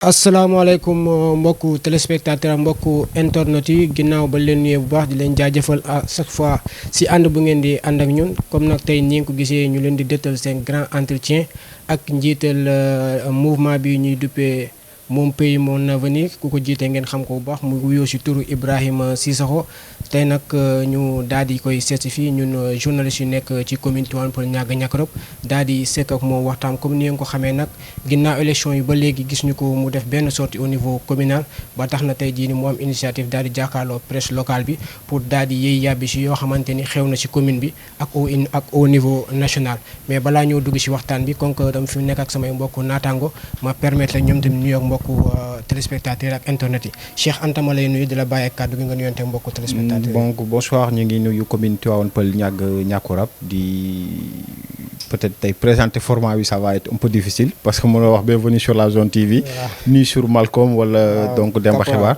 asalaamaaleykum mbokku téléspectateur mbokku internet yi ginnaaw ba leen nuyee bu baax di leen jaajëfal à chaque fois si ànd bu ngeen di ànd ak ñun comme nag tey ni nga ko gisee ñu leen di dëttal seen grand entretien ak njiital mouvement bi ñuy duppee mon pays mon avenir ku ko jiite ngeen xam ko bu baax mu wuyoo si turu Ibrahima Cissokho tey nag ñu daal di koy seet si fii ñun journaliste yu nekk ci commune Tivaouane Peulh Niaga Niakoulrab daal di sekk ak moom waxtaan comme ni ngeen ko xamee nag ginnaaw élection yi ba léegi gis ñu ko mu def benn sortie au niveau communal ba tax na tey jii ni mu am initiative daal di jàkkaarloo presse locale bi pour daal di yëy yàbbi si yoo xamante ni xew na si commune bi ak au niveau national mais balaa ñoo dugg si waxtaan bi comme que dama fi nekk ak samay mbokku naataango ma permettre la ñoom tamit nuyoo ak mbokku téléspectateurs ak internet yi Cheikh Anta ma lay nuyu di la bàyyi ak kàddu gi nga nuyonte mbokku téléspectateurs yi. Donc bonsoir ñu ngi nuyu commune Tivaouane Peulh Niaga Niakoulrab di peut-être tey présenter format bi ça va être un peu difficile parce que mën na wax bienvenue sur la zone TV ni sur Malcolm wala donc Demba Xibaar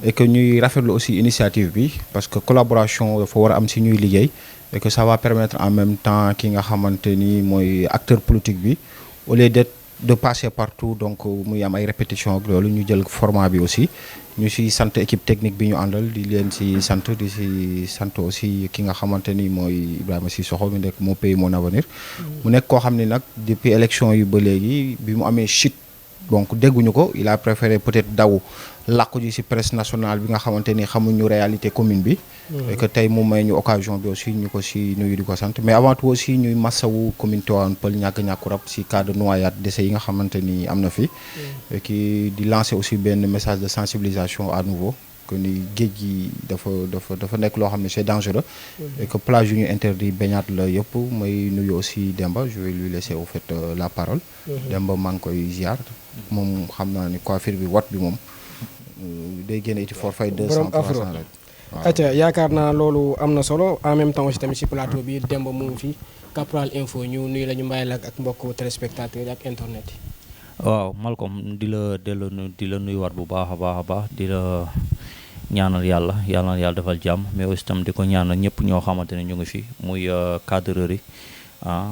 et que ñuy rafetlu aussi initiative bi parce que collaboration dafa war a am si ñuy liggéey et que ça va permettre en même temps ki nga xamante ni mooy acteur politique bi au lieu de passer partout donc muy am ay répétition ak loolu ñu jël format bi aussi ñu si sant équipe technique bi ñu àndal di leen si sant di si sant aussi ki nga xamante ni mooy Ibrahima Cissokho mi nekk mon pays mon avenir mu nekk koo xam ne nag depuis élection yi ba léegi bi mu amee chute donc dégguñu ko il a préféré peut-être daw làqu ji ci presse nationale bi nga xamante ni xamuñu réalité commune bi et que tey mu may ñu occasion bi aussi ñu ko ci nuyu di ko sant mais avant tout aussi ñuy massawu commune Tivaouane Peulh Niaga Niakoulrab ci cas de noyade décès yi nga xamante ni am na fi et qui di lancer aussi benn message de sensibilisation à nouveau que ni géej gi dafa nekk loo xam ne c'est dangereux et que plage yu ñu interdit baignade la yëpp may nuyu aussi Demba je vais lui laisser au fait la parole Demba maa ngi koy ziar moom xam naa ni coiffure bi wat bi moom day génne iti forfait 200 300 rek waaw. acca yaakaar naa loolu am na solo en même temps aussi tamit si plateau bi Demba mu ngi fi Caporal Info ñu nuyu la ñu mbàyyi la ak mbokku téléspectateurs yi ak internet yi. waaw Malcolm di la nuyuwaat bu baax a baax di la ñaanal yàlla defal jàmm mais aussi tam di ko ñaanal ñëpp ñoo xamante ne ñu ngi fi muy cadreur yi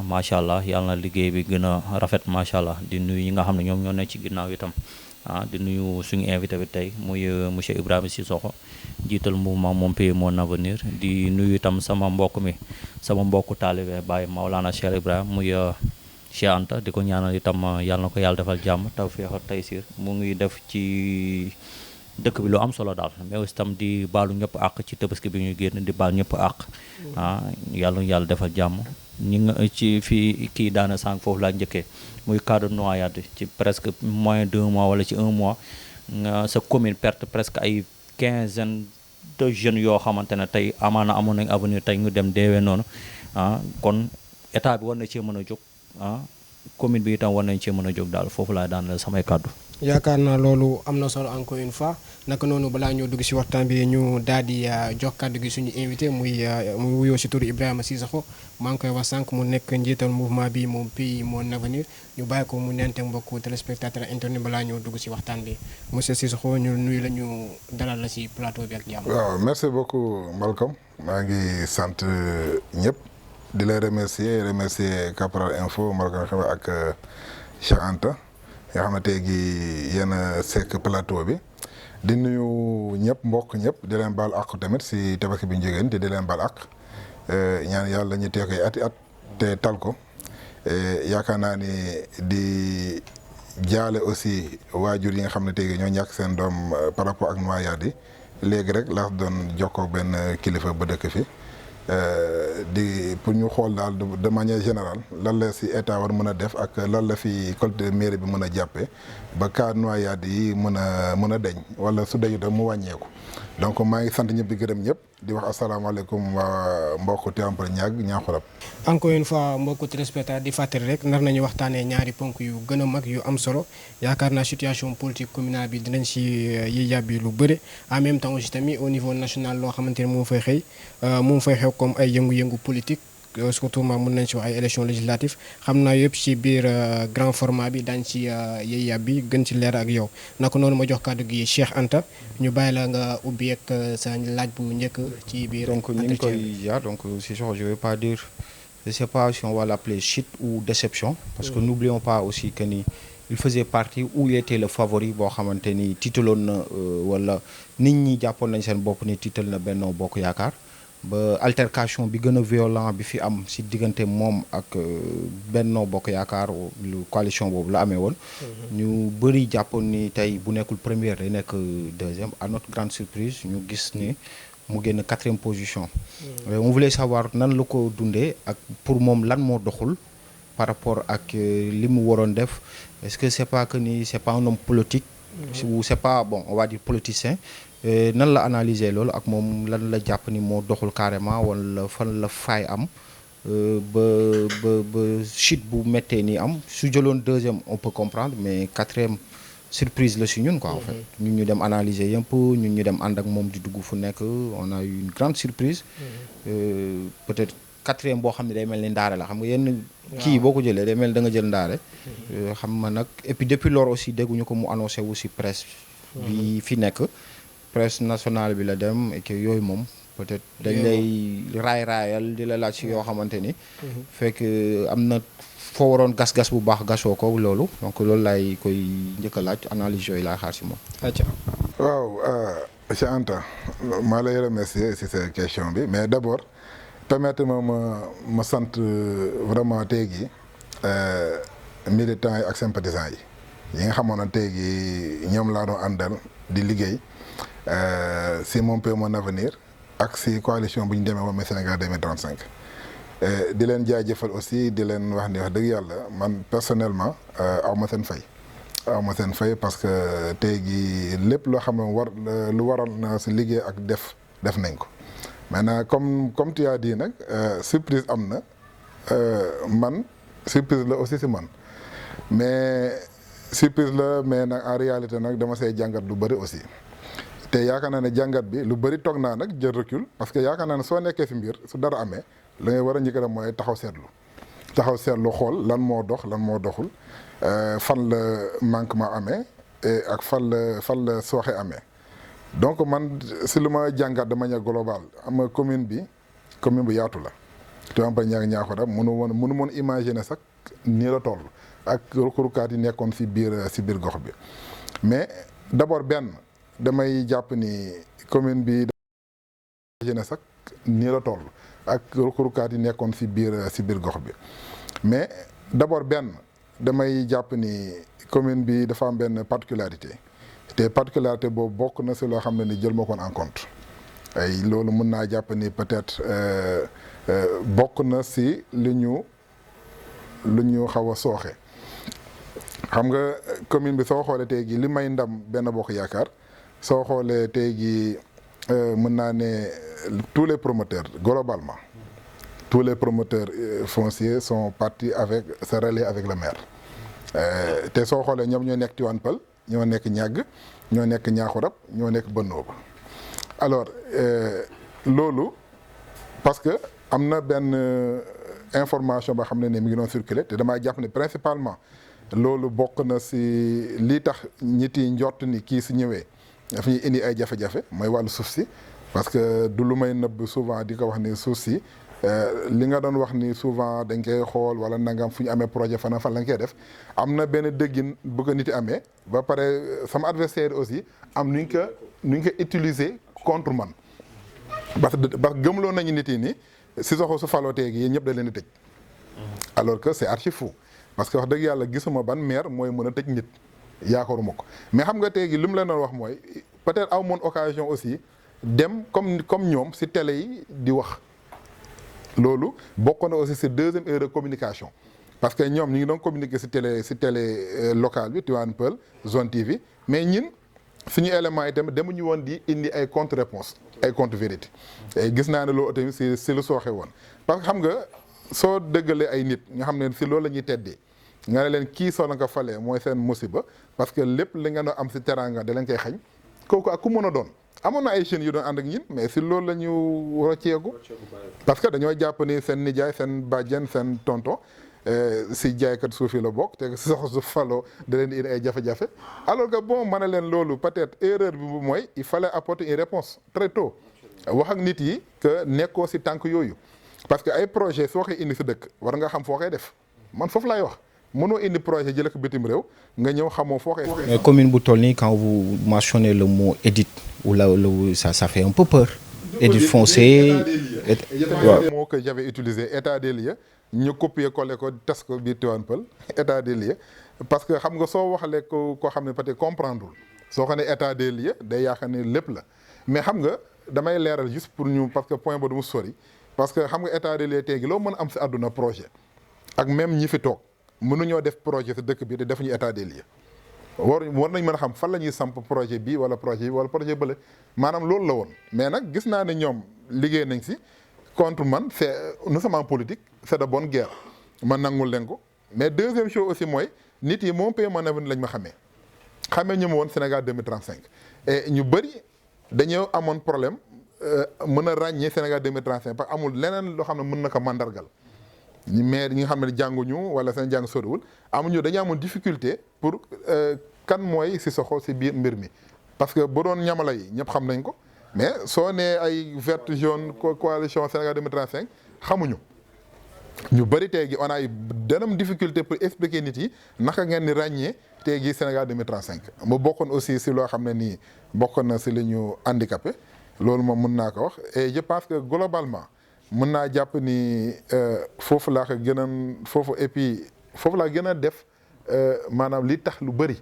macha allah yàlla na liggéey bi gën a rafet macha allah di nuyu ñi nga xam ne ñoom ñoo nekk ci ginnaaw itam di nuyu suñu invité bi tey muy monsieur Ibrahima Cissokho jiital mouvement mon pays mon avenir di nuyu itam sama mbokku taalibe Baye Maolana Cheikh Ibrahima muy Cheikh Anta di ko ñaanal itam yàlla na ko yàlla defal jàmm tawfeex ak taysiir mu ngi def ci dëkk bi lu am solo daal mais aussi tam di baalu ñëpp àq ci tabaski bi ñu génn di baal ñëpp àq yàlla defal jàmm ñi nga ci fii kii daana sànq foofu laa njëkkee muy cas de noyade ci presque moins d'1 mois wala ci 1 mois nga sa commune perte presque ay quinzaine de jeunes yoo xamante ne tey amaana amoon nañ avenir tey ñu dem deewee noonu kon état bi war na cee mën a jóg commune bi itam war nañ cee mën a jóg daal foofu laay daan la samay kàddu. yaakaar naa loolu am na solo encore une fois naka noonu balaa ñoo dugg si waxtaan bi ñu daal di jox kàddu gi suñu invité muy wuyoo si turu Ibrahima Cissokho maa ngi koy wax sànq mu nekk njiital mouvement bi mon pays mon avenir ñu bàyyi ko mu nente mbokku téléspectateur internet balaa ñoo dugg si waxtaan bi monsieur Cissokho ñu nuyu la ñu dalal la si plateau bi ak jàmm. waaw merci beaucoup Malcolm maa ngi sant ñëpp di la remercier Caporal Info Malcolm Xibaar ak Cheikh Anta nga xam ne tey jii yéen a sekk plateau bi di nuyu ñëpp mbokk ñëpp di leen baal àq tamit si tabaski bi ñu jógeen te di leen baal àq ñaan yàlla ñu tee koy ati at te tal ko yaakaar naa ni di jaale aussi waajur yi nga xam ne tey ñoo ñàkk seen doom par rapport ak noyade yi léegi rek laa doon jokkoo benn kilifa ba dëkk fi di pour ñu xool daal de manière générale lan la si état war mën a def ak lan la fi collectivité mairie bi mën a jàppee ba cas noyade yi mën a deñ wala su deñu tam mu wàññeeku donc maa ngi sant ñëpp di gërëm ñëpp di wax asalaamaaleykum waa mbokku Tivaouane Peulh Niaga Niakoulrab. encore une fois mbokku téléspectateur di fàttali rek nar nañu waxtaanee ñaari ponk yu gën a mag yu am solo yaakaar naa situation politique communale bi dinañ si yi yàbbi lu bëri en même temps aussi tamit au niveau national loo xamante ne moom fay xew comme ay yëngu-yëngu politique surtout mën nañ si wax ay élections législatives xam naa yëpp ci biir grand format bi daañu ci yiy yàbbi gën ci leer ak yow naka noonu ma jox kàddu gi Cheikh Anta ñu bàyyi la nga ubbi ak sa laaj bu njëkk ci biir. donc ñu ngi koy jaar donc Cissokho je vais pas dire je sais pas si on va l'appeler chute ou déception parce que n'oublions pas aussi que ni il faisait partie où il était le favori boo xamante ni tiitaloon na wala nit ñi jàppoon nañ seen bopp ni tiital na Benno Bokk Yaakaar ba altercation bi gën a violent bi fi am si diggante moom ak Benno Bokk Yaakaar lu coalition boobu la amee woon. ñu bëri jàppoon ni tey bu nekkul première day nekk deuxième à notre grande surprise ñu gis ni mu génn 4e position. On voulait savoir nan la ko dundee ak pour moom lan moo doxul par rapport ak li mu waroon def est-ce que c'est pas que ni c'est pas un homme politique. ou c'est pas bon on va dire politicien. nan la analyser loolu ak moom lan la jàpp ni moo doxul carrément wala fan la faay am ba chute bu méttee nii am su jëloon 2e on peut comprendre mais 4e surprise la si ñun quoi en fait ñun ñu dem analyser yëpp ñun ñu dem ànd ak moom di dugg fu nekk on a eu une grande surprise peut-être 4e boo xam ne day mel ni ndaare la xam nga yenn kii boo ko jëlee day mel ni da nga jël ndaare xam nga nag et puis depuis lors aussi dégguñu ko mu annoncé wu si presse bi fi nekk presse nationale bi la dem et que yooyu moom peut-être dañ lay raayal di la laaj si yoo xamante ni fekk am na foo waroon gas bu baax gasoo ko loolu donc loolu laay koy njëkk a laaj analyse yooyu laay xaar si moom. waaw Cheikh Anta maa lay remercier si sa question bi mais d'abord permettez ma sant vraiment tey jii militants yi ak sympathisants yi nga xamoon ne tey jii ñoom laa doon àndal di liggéey si Mon Pays Mon Avenir ak si coalition bu ñu demee moom Sénégal 2035 di leen jaajëfal aussi di leen wax ni wax dëgg yàlla man personnellement aw ma seen fay parce que tey jii lépp loo xam ne lu waral na si liggéey ak def nañ ko maintenant comme tu as dit nag surprise am na man surprise la aussi si man mais surprise la mais nag en réalité nag dama see jàngat lu bëri aussi te yaakaar naa ne jàngat bi lu bëri toog naa nag jël recul parce que yaakaar naa ne soo nekkee si mbir su dara amee la ngay war a njëkk a def mooy taxaw seetlu xool lan moo dox lan moo doxul fan la manquement amee ak fan la sooxe amee donc man si lu ma jàngat de manière globale am commune bu yaatu la Tivaouane Peulh Niakoulrab mënu moon imaginer sax nii la toll ak ruqarukaat yi nekkoon si biir gox bi mais d'abord benn damay jàpp ni commune bi imaginer sax nii la toll ak ruqarukaat yi nekkoon si biir gox bi mais d'abord benn damay jàpp ni commune bi dafa am benn particularité te particularité boobu bokk na si loo xam ne ni jël ma koon en compte ay loolu mën naa jàpp ni peut-être bokk na si lu ñu xaw a sooxe xam nga commune bi soo xoolee tey gi li may ndam Benno Bokk Yaakaar soo xoolee tey gi mën naa ne tous les promoteurs globalement tous les promoteurs fonciers sont partis se relier avec le maire te soo xoolee ñoom ñoo nekk Tivaouane Peulh ñoo nekk Niague ñoo nekk Niakoulrab ñoo nekk Benno Ba alors loolu parce que am na benn information ba xam ne mi ngi doon circuler te damaa jàpp ne principalement loolu bokk na si lii tax ñit yi njort ni kii si ñëwee daf ñuy indi ay jafe-jafe mooy wàllu suuf si parce que du lu may nëbb souvent di ko wax ni suuf si li nga doon wax ni souvent dañ koy xool wala nangam fu ñu amee projet fan lañ koy def am na benn dëggin bu ko nit yi amee ba pare sama adversaire aussi am nu ñu ko utiliser contre man parce que gëmloo nañu nit yi ni Cissokho su faloo tey gi yéen ñëpp da leen di tëj alors que c'est archi faux parce que wax dëgg yàlla gisuma ban maire mooy mën a tëj nit yaakaaruma ko mais xam nga tey gi li mu leen doon wax mooy peut-être aw moon occasion aussi dem comme ñoom si télé yi di wax loolu bokk na aussi si deuxième erreur de communication parce que ñoom ñu ngi doon communiquer si télé locale bi Tivaouane Peulh Zone TV mais ñin suñu éléments yi tamit demuñu woon di indi ay contre-réponse ay contre-vérité gis naa ne loolu tamit si lu sooxe woon parce que xam nga soo dëggalee ay nit nga xam ne si loolu la ñuy teddee nga ne leen kii soo la nga falee mooy seen musiba parce que lépp li nga doon am si teraanga da leen koy xañ kooku ak ku mën a doon amoon na ay jeunes yu doon ànd ak ñin mais si loolu la ñu rocceeku parce que dañoo jàpp ni seen nijaay seen bàjjen seen tonton si jaaykat suuf yi la bokk te sax su faloo da leen di indi ay jafe-jafe alors que bon ma ne leen loolu peut-être erreur bi mooy il fallait apporter une réponse très tôt wax ak nit yi que nekkoo si tànk yooyu parce que ay projet soo koy indi si dëkk war nga xam foo koy def man foofu laay wax mënoo indi projet jëlee ko bitim réew nga ñëw xamoo foo koy. mais commune bu toll nii quand vous mentionnez le mot édite ou là ça fait un peu peur. édite foncier. waaw moo que j'avais utilisé état des lieux ñu copier coller ko tas ko biir Tivaouane Peulh état des lieux parce que xam nga soo waxalee ko koo xam ne peut-être comprendre soo ko ne état des lieux day yaakaar ne lépp la mais xam nga damay leeral juste pour ñu parce que point ba du mu sori parce que xam nga état des lieux tey gi loo mën a am si àdduna projet ak même ñi fi toog mënuñoo def projet si dëkk bi te defuñu état des lieux war nañ mën a xam fan la ñuy samp projet bi wala projet bële maanaam loolu la woon mais nag gis naa ne ñoom liggéey nañ si contre man c'est nous sommes en politique c'est de bonne guerre man nangul leen ko mais deuxième chose aussi mooy nit yi mon pays mon avenir lañ ma xamee ñu ma woon Sénégal 2035 et ñu bëri dañoo amoon problème mën a ràññee Sénégal 2035 parce que amul leneen loo xam ne mën na ko mandargal mais ñi nga xam ne jànguñu wala seen jàng soriwul dañu amoon difficulté pour kan mooy Cissokho si biir mbir mi parce que bu doon ñamala yi ñëpp xam nañ ko mais soo nee ay vert jaune coalition Sénégal 2035 xamuñu ñu bëri tey gi on a eu danam difficulté pour expliquer nit yi naka ngeen di ràññee tey gi Sénégal 2035 mu bokkoon aussi si loo xam ne nii bokkoon na si li ñu handicapé loolu moom mën naa ko wax et je pense que globalement mën naa jàpp ni foofu laa ko gën a foofu et puis foofu laa gën a def maanaam li tax lu bëri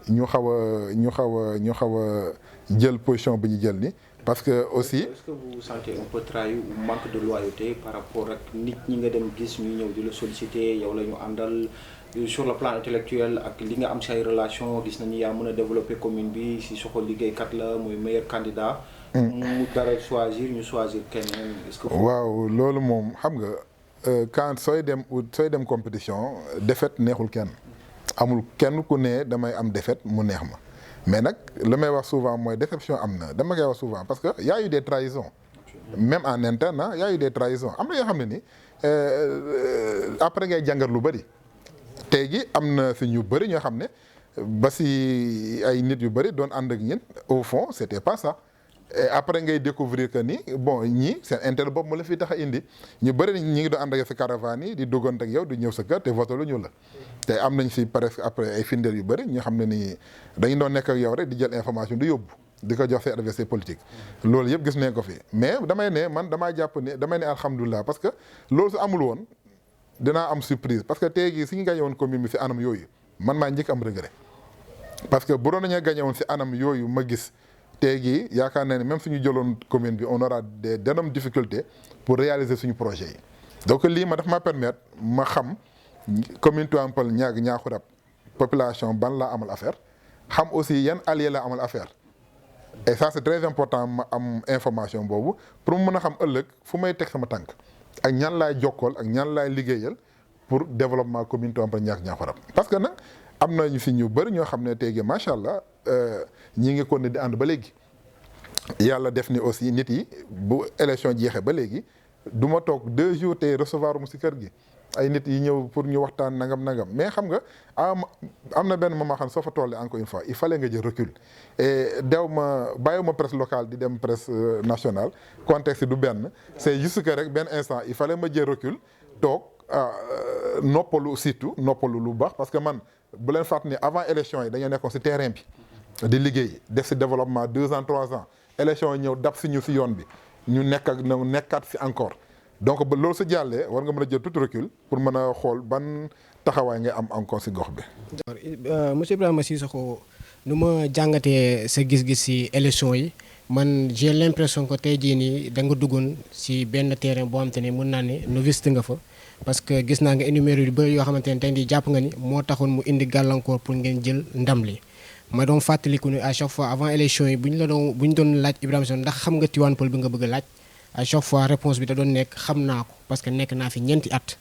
ñu xaw a jël position bi ñu jël ni parce que aussi. Est-ce que vous sentez un peu trahi ou manque de loyauté par rapport ak nit ñi nga dem gis ñu ñëw di la solliciter yow la ñu àndal sur le plan intellectuel ak li nga am say relation gis nañu yaa mën a développer commune bi Cissokho liggéeykat la mooy meilleur candidat. mu dara choisir ñu choisir keneen. Est-ce que waaw loolu moom xam nga quand sooy dem compétition défaite neexul kenn amul kenn ku ne damay am défaite mu neex ma. mais nag li may wax souvent mooy déception am na dama koy wax souvent parce que y a eu des trahisons même en interne y a eu des trahisons am na yoo xam ne ni après ngay jàngat lu bëri tey gi am na si ñu bëri ñoo xam ne ba si ay nit yu bëri doon ànd ak ñin au fond c'était pas ça et après ngay découvrir que ni bon ñii seen intérêt bopp mu la fi tax a indi ñu bëri ñi ngi doon ànd ak sa caravane yi di duggante ak yow di ñëw sa kër te voté lu ñu la te am nañ si presque après ay firndeel yu bëri ñoo xam ne nii dañu doon nekk ak yow rek di jël information di yóbbu di ko jox say adversaire politique loolu yëpp gis nañ ko fi mais damay ne man damaa jàpp ne damay ne alhamdulilah parce que loolu su amul woon dinaa am surprise parce que tey jii suñu gagné woon commune bi si anam yooyu man maa njëkk am regret parce que bu doon nañu gagné woon si anam yooyu ma gis tey jii yaakaar naa ne même suñu jëloon commune bi on aura des d'énormes difficultés pour réaliser suñu projet yi donc lii ma daf ma permettre ma xam commune Tivaouane Peulh Niakoulrab population ban laa amal affaire xam aussi yan alliés laa amal affaire et ça c'est très important ma am information boobu pour mu mën a xam ëllëg fu may teg sama tànk ak ñan laay jokkool ak ñan laay liggéeyal pour développement commune Tivaouane Peulh Niakoulrab parce que nag am na ñu fi ñu bëri ñoo xam ne tey jii macha allah ñi ngi ko ne di ànd ba léegi yàlla def ni aussi nit yi bu élection jeexee ba léegi du ma toog 2 jours tey recevoir mu si kër gi ay nit yi ñëw pour ñu waxtaan nangam mais xam nga am na benn moment xam soo fa tollee encore une fois il fallait nga jël recul et bàyyiwuma presse locale di dem presse nationale contexte du benn c'est juste que rek benn instant il fallait ma jël recul toog noppalu surtout noppalu lu baax parce que man bu leen fàttali ni avant élection yi dañoo nekkoon si terrain bi di liggéey def si développement 2 ans 3 ans élection yi ñëw dab si ñu si yoon bi ñu nekkaat si encore donc ba loolu sa jàllee war nga mën a jël tout recul pour mën a xool ban taxawaay ngay am encore si gox bi. monsieur Ibrahima Cissokho nu ma jàngatee sa gis-gis si élection yi man j'ai l'impression que tey jii nii da nga duggoon si benn terrain boo xamante ne mën naa ne novice nga fa. parce que gis naa nga énuméré yu bëri yoo xamante ne tey jii jàpp nga ni moo taxoon mu indi gàllankoor pour ngeen jël ndam li ma doon fàttaliku ni à chaque fois avant élection yi bu ñu doon laaj Ibrahima Cissokho ndax xam nga Tivaouane Peulh bi nga bëgg a laaj à chaque fois réponse bi da doon nekk xam naa ko parce que nekk naa fi ñeenti at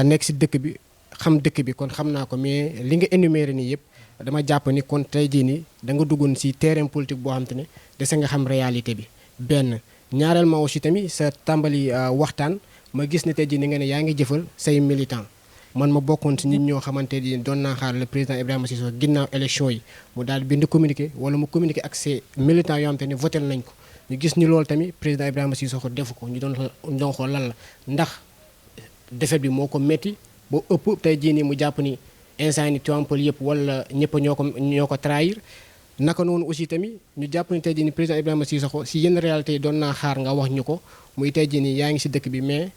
nekk si dëkk bi xam dëkk bi kon xam naa ko mais li nga énuméré nii yëpp dama jàpp ni kon tey jii nii da nga duggoon si terrain politique boo xamante ne dese nga xam réalité bi benn ñaareel ma aussi tamit sa tàmbali waxtaan ma gis ne tey jii ni nga ne yaa ngi jëfal say militant man ma bokkoon si nit ñoo xamante ni doon naa xaar le président Ibrahima Cissokho ginnaaw élection yi mu daal bind communiqué wala mu communiqué ak ses militants yoo xamante ne voté nañ ko ñu gis ni loolu tamit président Ibrahima Cissokho defu ko ñu doon xool lan la ndax défaite bi moo ko métti ba ëpp tey jii nii mu jàpp ni instant ni Tivaouane Peulh yëpp wala ñëpp ñoo ko trahir. naka noonu aussi tamit ñu jàpp ni tey jii nii président Ibrahima Sissoko si yenn réalité yi doon naa xaar nga wax ñu ko muy tey jii nii yaa ngi si dëkk bi mais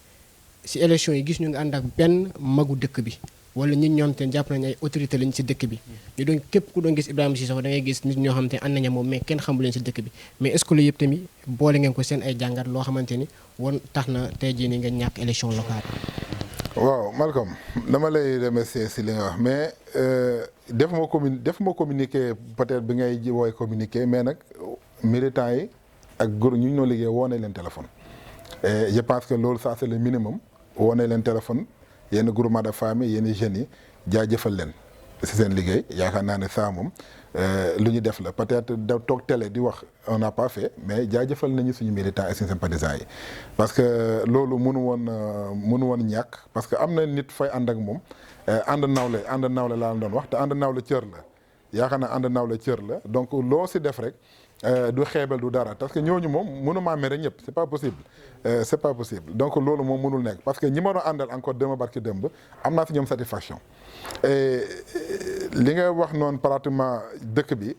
si élection yi gis ñu nga ànd ak benn magu dëkk bi wala nit ñoo xam te jàpp nañu ay autorité lañ si dëkk bi ñu doon képp ku doon gis Ibrahima Sissoko da ngay gis nit ñoo xam te ànd nañu moom mais kenn xamu leen si dëkk bi mais est-ce que lu yëpp tamit boole ngeen ko seen ay jàngat loo xamante ni woon tax na tey jii nii nga ñàkk élection locale. waaw Malcolm dama lay remercier si li nga wax mais defuma communiqué peut-être bi ngay wooy communiqué mais nag militants yi ak góor ñu ñoo liggéey woo nañ leen téléphone. et je pense que loolu ça c'est le minimum woo nañ leen téléphone yenn groupement de famille yenn jeunes yi jaajëfal leen si seen liggéey yaakaar naa ne ça moom lu ñu def la peut-être da toog télé di wax on n'a pas fait mais jaajëfal nañu suñu militants et suñu sympathisants yi. parce que loolu mënu woon ñàkk parce que am na nit fay ànd ak moom ànd nawle laa doon wax te ànd nawle cër la yaakaar naa ànd nawle cër la donc loo si def rek. du xeebal du dara parce que ñooñu moom mënumaa mere ñëpp c'est pas possible donc loolu moom mënul nekk parce que ñi ma doon àndal encore démb barki démb am naa si ñoom satisfaction et li nga wax noonu pratiquement dëkk bi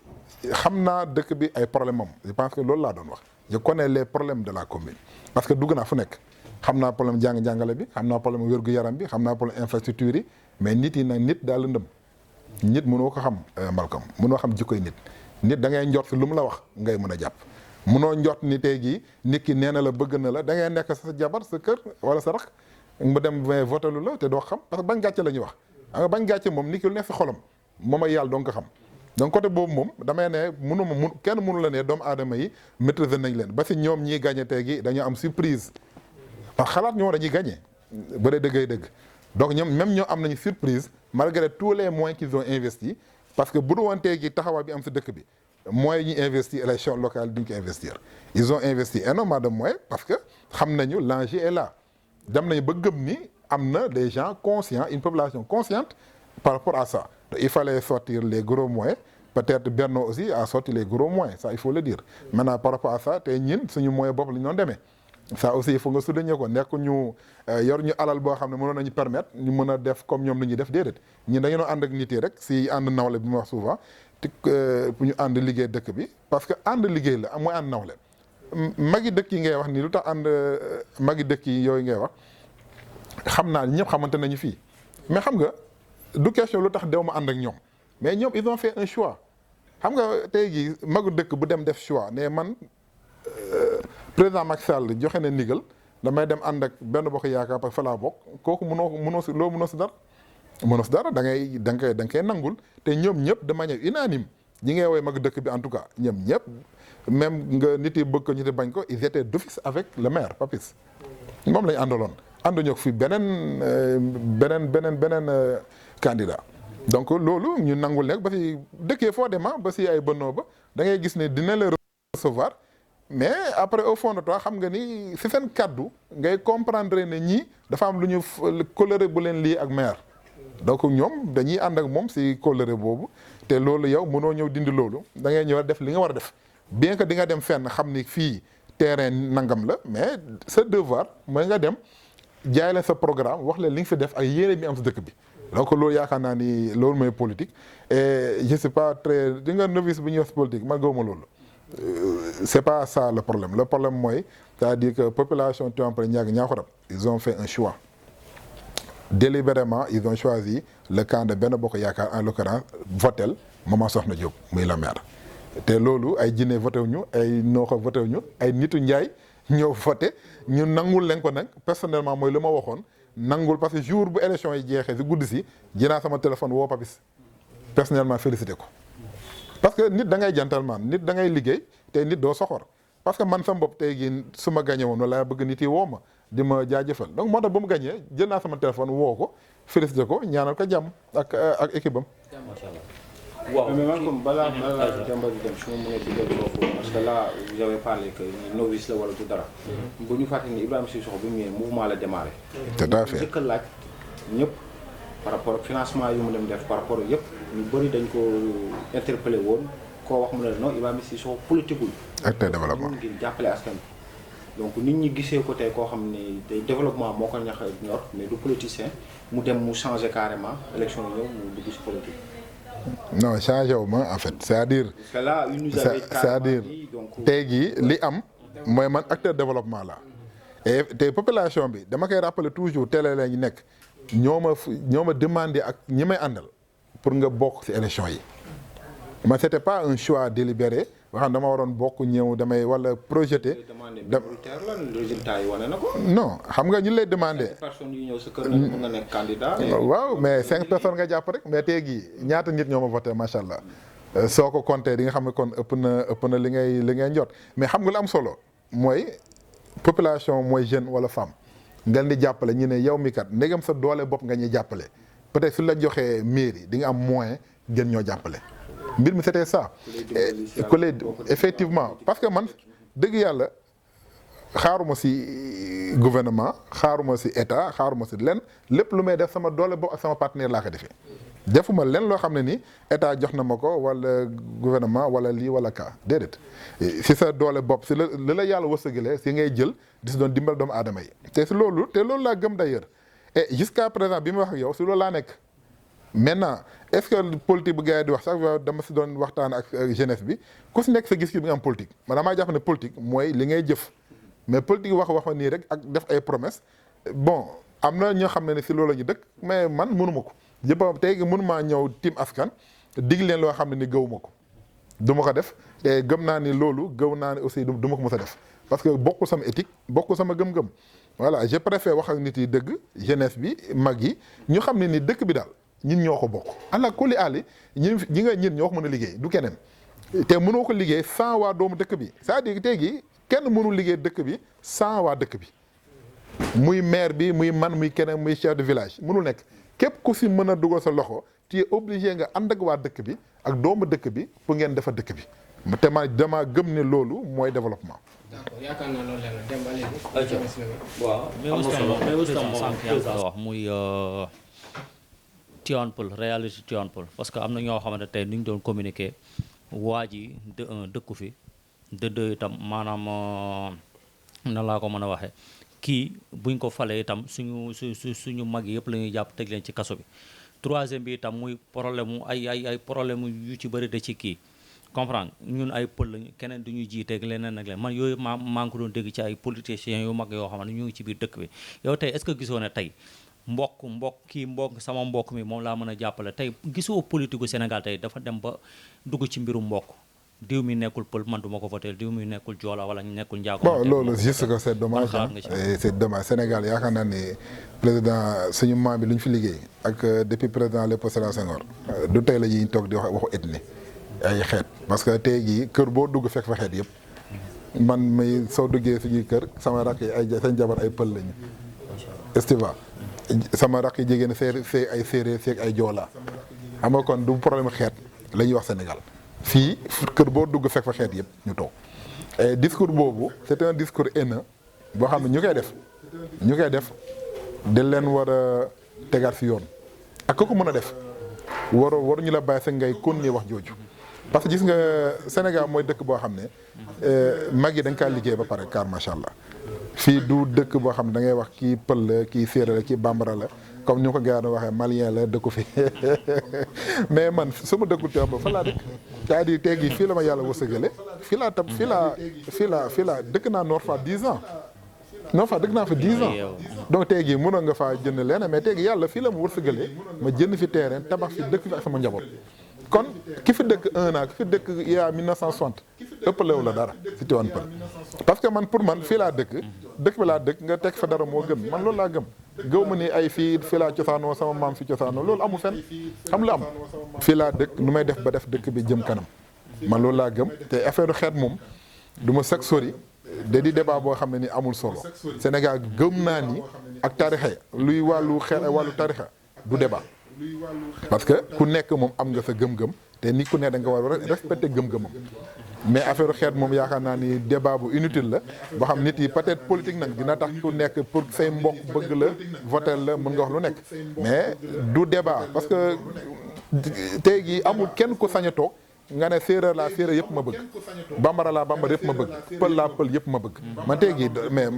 xam naa dëkk bi ay problème am je pense que loolu laa doon wax je connais les problèmes de la commune parce que dugg naa fu nekk xam naa problème jàng-jàngale bi xam naa problème wér-gu-yaram bi xam naa problème infrastructure yi mais nit yi nag nit daal lëndëm nit mënoo ko xam Malcolm mënoo xam jikkoy nit da ngay njort lu mu la wax ngay mën a jàpp munoo njort ni tey jii nit ki nee na la bëgg na la da ngay nekk sa jabar sa kër wala sa rax mu dem votalu la te doo xam parce que bañ gàcce la ñuy wax nga bañ gàcce moom nit ki lu nekk sa xolam moom ak yàlla doo ko xam donc côté boobu moom damay ne kenn mënu la ne doomu aadama yi maîtriser nañ leen ba si ñoom ñiy gagné tey gi dañoo am surprise parce que xalaat ñoo dañuy gagné ba dee dëggay dëgg donc ñoom même ñoo am nañu surprise malgré tous les moyens qu'ils ont investis parce que bu du woon tey jii taxawaay bi am si dëkk bi moyens yi ñu investir élection locale duñ ko investir ils ont investi énormément de moyens parce que xam nañu l'enjeu est là dem nañu ba gëm ni am na des gens conscients une population consciente par rapport à ça il fallait sortir les gros moyens peut-être Benno aussi a sorti les gros moyens ça il faut le dire maintenant par rapport à ça te ñin suñu moyen bopp la ñu doon demee ça aussi il faut nga souligner ko nekk ñu yor ñu alal boo xam ne mënoon nañu permettre ñu mën a def comme ñoom lu ñuy def déedéet ñun dañu doon ànd ak nit yi rek si ànd nawle bi ma wax souvent te pour ñu ànd liggéey dëkk bi parce que ànd liggéey la mooy ànd nawle magi dëkk yi ngay wax nii lu tax ànd magi dëkk yi yooyu ngay wax xam naa ñëpp xamante nañu fii mais xam nga du question lu tax dew ma ànd ak ñoom mais ñoom ils ont fait un choix xam nga tey jii magu dëkk bu dem def choix ne man président Macky Sall joxe na ndigal damay dem ànd ak benn bokk yaakaar parce que fa laa bokk kooku mënoo si dara da nga koy nangul te ñoom ñëpp de manière unanime ñi ngay woy mag dëkk bi en tout cas ñoom ñëpp même nga nit yi bëgg ko ñu te bañ ko ils étaient d'office avec le maire Papis moom lañu àndaloon ànduñu fi beneen candidat donc loolu ñu nangul nekk ba si dëkkee foo dema ba si ay bënnoo ba da ngay gis ne dina la recevoir mais après au fond de toi xam nga ni si seen kaddu ngay comprendre ne ñii dafa am lu ñu coloré bu leen lii ak maire donc ñoom dañuy ànd ak moom si coloré boobu te loolu yow mënoo ñëw dindi loolu da ngay ñëw def li nga war a def bien que di nga dem fenn xam ni fii terrain nangam la mais sa devoir mooy nga dem jaay leen sa programme wax leen li nga fi def ak yéene bi am si dëkk bi donc loolu yaakaar naa ni loolu mooy politique et je sais pas très di nga novice bu ñuy wax politique man gëwuma loolu c'est pas ça le problème mooy c'est-à-dire que population Tivaouane Peulh Niakoulrab ils ont fait un choix délibérément ils ont choisi le camp de Benno Bokk Yaakaar en l'occurrence votel Maman Sokhna Diop muy la maire te loolu ay jinne voté wu ñu ay nooxa voté wu ñu ay nitu njaay ñëw voté ñu nangul leen ko nag personnellement mooy lu ma waxoon nangul parce que jour bu élection yi jeexee si guddi si jinaa sama téléphone woo Papis personnellement félicité ko parce que nit da ngay gentleman nit da ngay liggéey te nit doo soxor parce que man sama bopp tey jii su ma gagné woon wala bëgg nit yi woo ma di ma jaajëfal donc moo tax ba mu gagné jël naa sama téléphone woo ko félicité ko ñaanal ko jàmm ak équipe am. macha allah waaw mais man comme balaa Demba di dem su ma mënee dugal foofu parce que là vous avez parlé que novice la wala du dara. bu ñu fàttali ni Ibrahima Sissoko bi mu ñëwee mouvement la démarré. tout à fait njëkk a laaj ñëpp par rapport ak financement yu mu dem def par rapport ak yëpp ñu bëri dañ ko interpellé woon koo wax mu ne non Ibrahima Sissoko politique wul. acteur développement ngir jàppale askan donc nit ñi gisee ko tey koo xam ne tey développement moo ko ñax ñor mais du politicien mu dem mu changer carrément élection yi ñëw mu dugg si politique. non changé wu ma en fait c'est-à-dire. parce que là il nous avait c'est-à-dire tey jii li am mooy man acteur développement la et te population bi dama koy rappeler toujours télé la ñu nekk ñoo ma demandé ak ñi may àndal pour nga bokk ci élection yi man c'était pas un choix délibéré waxam dama waroon bokk ñëw damay wala projeté. résultat yi wane na ko. non xam nga ñu lay demandé. personnes yu ñëw sa kër mën nga nekk candidat. waaw mais 5 personnes nga jàpp rek mais tey jii ñaata nit ñoo ma voté macha allah soo ko compté di nga xam ne kon ëpp na li ngay njot mais xam nga lu am solo mooy population mooy jeune wala femme ngeen di jàppale ñu ne yow mi kat ndegam sa doole bopp nga ñuy jàppale peut-être su la joxee mairie di nga am moyen gën ñoo jàppale. mbir mi c'était ça. ku lay effectivement parce que man dëgg yàlla xaaruma ci gouvernement xaaruma ci état xaaruma ci lenn lépp lu may def sama doole bopp ak sama partenaire laa ko defee. defuma lenn loo xam ne ni état jox na ma ko wala gouvernement wala lii wala kaa déedéet ci sa doole bopp ci li la yàlla wërsëgalee ci ngay jël di ci doon dimbal doomu aadama yi. te ci loolu laa gëm d'ailleurs et jusqu'à présent bi ma wax ak yow ci loolu laa nekk. maintenant est-ce que politique bu gars yi di wax sax dama si doon waxtaan ak jeunesse bi ku si nekk sa gis-gis bi nga am politique man damaa jàpp ne politique mooy li ngay jëf mais politique wax nii rek ak def ay promesses bon am na ñoo xam ne si loolu la ñu dëkk mais man mënuma ko yëpp tey mënumaa ñëw tim askan dig leen loo xam ne ni gëwuma ko du ma ko def te gëm naa ni loolu gëw naa ni aussi du ma ko mës a def parce que bokkul sama éthique bokkul sama gëm-gëm voilà je préfère wax ak nit yi dëgg jeunesse bi mag yi ñu xam ne ni dëkk bi daal ñin ñoo ko bokk allah kulli àlli ñin ñoo ko mën a liggéey du keneen te mënoo ko liggéey sans waa doomu dëkk bi c'est-à-dire tey jii kenn mënul liggéey dëkk bi sans waa dëkk bi muy maire bi muy man muy keneen muy chef de village mënul nekk képp ku si mën a dugal sa loxo tu es obligé nga ànd ak waa dëkk bi ak doomu dëkk bi pour ngeen defar dëkk bi te ma dama gëm ne loolu mooy développement. d'accord yaakaar naa loolu leer na dem ba léegi. waaw mais aussi tam sànq yaa ngi ko wax muy Tivaouane Peulh réalité Tivaouane Peulh parce que am na ñoo xamante tey ni ñu doon communiquer waa ji de un dëkku fi de deux itam maanaam na laa ko mën a waxee kii buñ ko falee itam suñu mag yëpp la ñuy jàpp teg leen ci kaso bi troisième bi itam muy problème mu ay problème yu ci bëri da ci kii comprendre ñun ay pël lañu keneen du ñuy jiiteeg leneen ak leen man yooyu maa ngi ko doon dégg ci ay politiciens yu mag yoo xam ne ñu ngi ci biir dëkk bi yow tey est-ce que gisoo ne tey mbokk sama mbokk mi moom laa mën a jàppale tey gisoo politique gu Sénégal tey dafa dem ba dugg ci mbirum mbokk diw mi nekkul pël man duma ko voter diw mi nekkul joola wala nekkul njaago bon loolu juste que c'est dommage c'est dommage Sénégal yaakaar naa ne président suñu maam bi lu ñu fi liggéey ak depuis président Léopold Sédar Senghor du tey la ñuy toog di wax waxu ethnie ay xeet parce que tey jii kër boo dugg fekk fa xeet yëpp man may soo duggee suñuy kër sama rakk yi ay seen jabar ay pël lañu estiva sama rakk yi jigéen see ay séeréer seeg ay joolaa xam nga kon du problème xeet la ñuy wax Sénégal fii kër boo dugg fekk fa xeet yëpp ñu toog et discours boobu c'est un discours haineux boo xam ne ñu koy def dañ leen war a tegaat si yoon ak ku ko mën a def waruñu la bàyyi sa ngay continuer wax jooju parce que gis nga Sénégal mooy dëkk boo xam ne mag yi dañ kaa liggéey ba pare car macha allah fii du dëkk boo xam ne da ngay wax kii pël la kii séeréer la kii bambara la comme ñu ko gars yi waxee malien la dëkku fi mais man sama dëkku Tivaouane fa laa dëkk c'est-à-dire tey jii fii la ma yàlla wërsëgale fii laa dëkk naa Nord Foire 10 ans Nord Foire dëkk naa fa 10 ans donc tey jii mënoon nga faa jënd leneen mais tey jii yàlla fii la ma wërsëgalee ma jënd fi terrain tabax fi dëkk fi ak sama njaboot kon ki fi dëkk 1 an ki fi dëkk il y a 1960 ëppalewu la dara si Tivaouane Peulh parce que man pour man fii laa dëkk bi laa dëkk nga teg fa dara moo gën man loolu laa gëm gëw ma ni ay fii laa cosaanoo sama maam fi cosaanoo loolu amul fenn xam la am fii laa dëkk nu may def ba def dëkk bi jëm kanam man loolu laa gëm te affaire xeet moom du ma sag sori da di débat boo xam ne ni amul solo Sénégal gëm naa ni ak tarixa luy wàllu xeet wàllu tarixa du débat parce que ku nekk moom am nga sa gëm-gëm te nit ku ne da nga war a respecter gëm-gëmam mais affaire xeet moom yaakaar naa ni débat bu inutile la boo xam nit yi peut-être politique nag dina tax ku nekk pour say mbokk bëgg la voter la mën nga wax lu nekk mais du débat parce que tey jii amul kenn ku sañ a toog nga ne séeréer laa séeréer yëpp ma bëgg bambara laa bambara yëpp ma bëgg pël laa pël yëpp ma bëgg man tey jii mais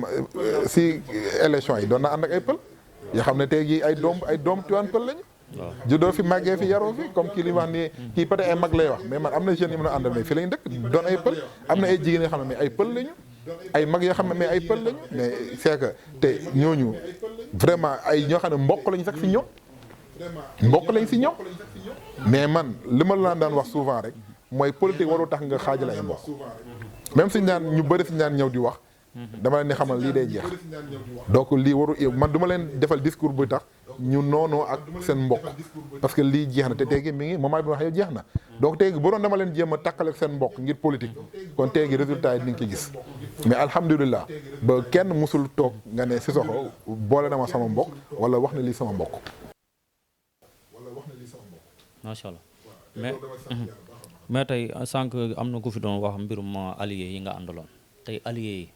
si élection yi doon na ànd ak ay pël yoo xam ne tey jii ay doom Tivaouane pël lañu juddoo fi màggee fi yaroo fi comme kii li wax ni kii peut-être ay mag lay wax mais man am na jeunes yi mën a àndal mais fii lañu dëkk doon ay pël am na ay jigéen yoo xam ne mais ay pël lañu ay mag yoo xam ne mais ay pël lañu mais c'est que te ñooñu vraiment ay ñoo xam ne mbokk lañu sax si ñoom mbokk lañ si ñoom mais man li ma la daan wax souvent rek mooy politique warul tax nga xaajale ay mbokk même suñu naan ñu bëri suñu naan ñëw di wax dama leen di xamal lii day jeex donc lii waru man du ma leen defal discours bu tax ñu noonoo ak seen mbokk parce que lii jeex na te tey gi mi ngi moment bi wax yow jeex na donc tey gi bu doon dama leen jéem a takkale ak seen mbokk ngir politique kon tey gi résultat yi ni nga ko gis mais alhamdulilah ba kenn musul toog nga ne Sissoko boole na ma sama mbokk wala wax na lii sama mbokk. macha allah mais tey sànq am na ku fi doon wax mbirum alliés yi nga àndaloon tey alliés yi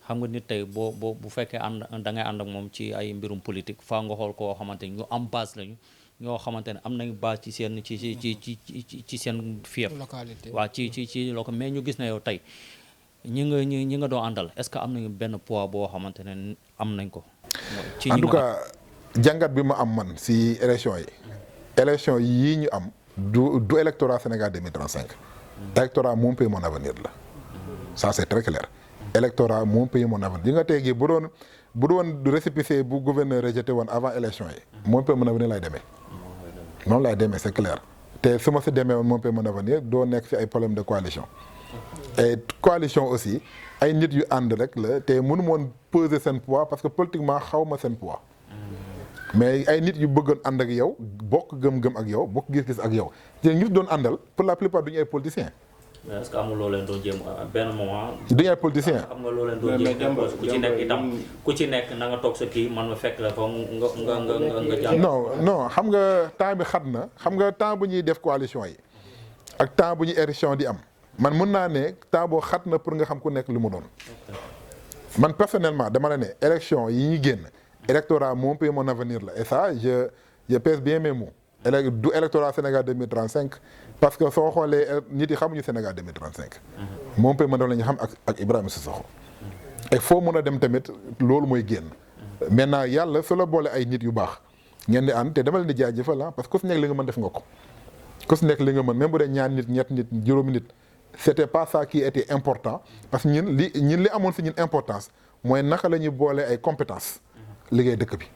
xam nga nit tey bu fekkee da ngay ànd ak moom ci ay mbirum politique faa nga xool koo xamante ni ñu am base lañu ñoo xamante ne am nañu base ci seen ci seen fief waaw ci loko mais ñu gis na yow tey ñi nga doon àndal est-ce que am nañu benn poids boo xamante ne am nañ ko ci en tout cas jàngat bi ma am man si élection yii ñu am du électorat Sénégal 2035 électorat mon pays mon avenir la ça c'est très clair électorat mon pays mon avenir yi nga teegi bu doon récépissé bu gouverneur rejeté woon avant élection yi mon pays mon avenir lay demee noonu lay demee c'est clair te su ma si demee woon mon pays mon avenir doo nekk fi ay problème de coalition et coalition aussi ay nit yu ànd rek la te mënu moon peser seen poids parce que politiquement xaw ma seen poids mais ay nit yu bëggoon ànd ak yow bokk gëm-gëm ak yow bokk gis-gis ak yow te ñu doon àndal pour la plupart duñu ay politiciens. mais est-ce que amul loo leen doon jéem benn moment. duñu ay politiciens. am nga loo leen doon jéem ku ci nekk itam ku ci nekk na nga toog sa kii man ma fekk la ko nga jàng. non xam nga temps bi xat na xam nga temps bu ñuy def coalition yi ak temps bu ñuy élection di am man mën naa ne temps boo xat na pour nga xam ku nekk lu mu doon. man personnellement dama la ne élection yi ñu génn. électorat mon pays mon avenir la et ça je pèse bien mes mots du électorat Sénégal 2035 parce que soo xoolee nit yi xamuñu Sénégal 2035 mon pays mon avenir la ñu xam ak Ibrahima Sissoko et foo mën a dem tamit loolu mooy génn maintenant yàlla su la boole ay nit yu baax ngeen di ànd te dama leen di jaajëfal parce que ku si nekk li nga mën def nga ko ku si nekk li nga mën même bu dee ñaar nit ñett nit juróomi nit c'était pas ça qui était important parce que ñun li amoon si ñun importance mooy naka la ñuy boole ay compétences liggéey dëkk bi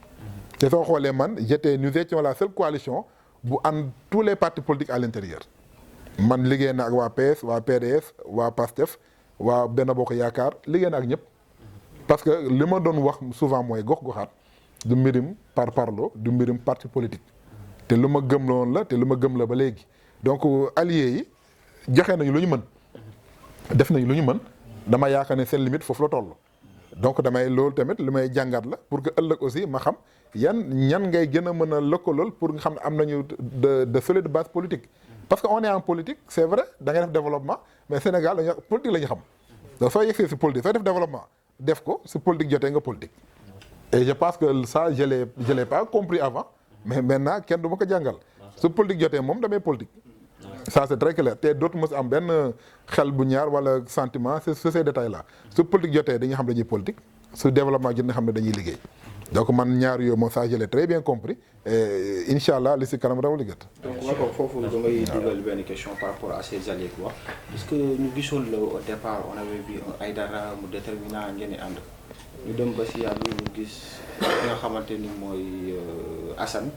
te soo xoolee man nous étions la seule coalition bu ànd tous les partis politiques à l'intérieur man liggéey na ak waa PS waa PDS waa PASTEF waa Benno Bokk Yaakaar liggéey na ak ñëpp parce que li ma doon wax souvent mooy gox-goxaat du mbirim par parlo du mbirim parti politique te lu ma gëm loon la te lu ma gëm la ba léegi donc alliés yi joxe nañu lu ñu mën def nañu lu ñu mën dama yaakaar ne seen limite foofu la toll donc damay loolu tamit li may jàngat la pour que ëllëg aussi ma xam ñan ngay gën a mën a lëkkalool pour nga xam ne am nañu de solide base politique parce que on est en politique c'est vrai da ngay def développement mais Sénégal dañu politique la ñu xam donc soo yegsee si politique sooy def développement def ko si politique jotee nga politique et je pense que ça je l'ai pas compris avant mais maintenant kenn du ma ko jàngal su politique jotee moom damay politique ça c'est très clair te dootu mos am benn xel bu ñaar wala sentiment c'est ces détails là su politique jotee dañuy xam dañuy politique su développement jot nga xam ne dañuy liggéey donc man ñaar yooyu moom ça je l'ai très bien compris et incha allah li si kanam raw li gët. donc d'accord foofu damay dugal benn question par rapport à ces alliés quoi parce que ñu gisoon la au départ on avait vu Aïdara mu déterminant ngeen di ànd ñu dem ba si yàlla ñu gis ki nga xamante ni mooy Assane.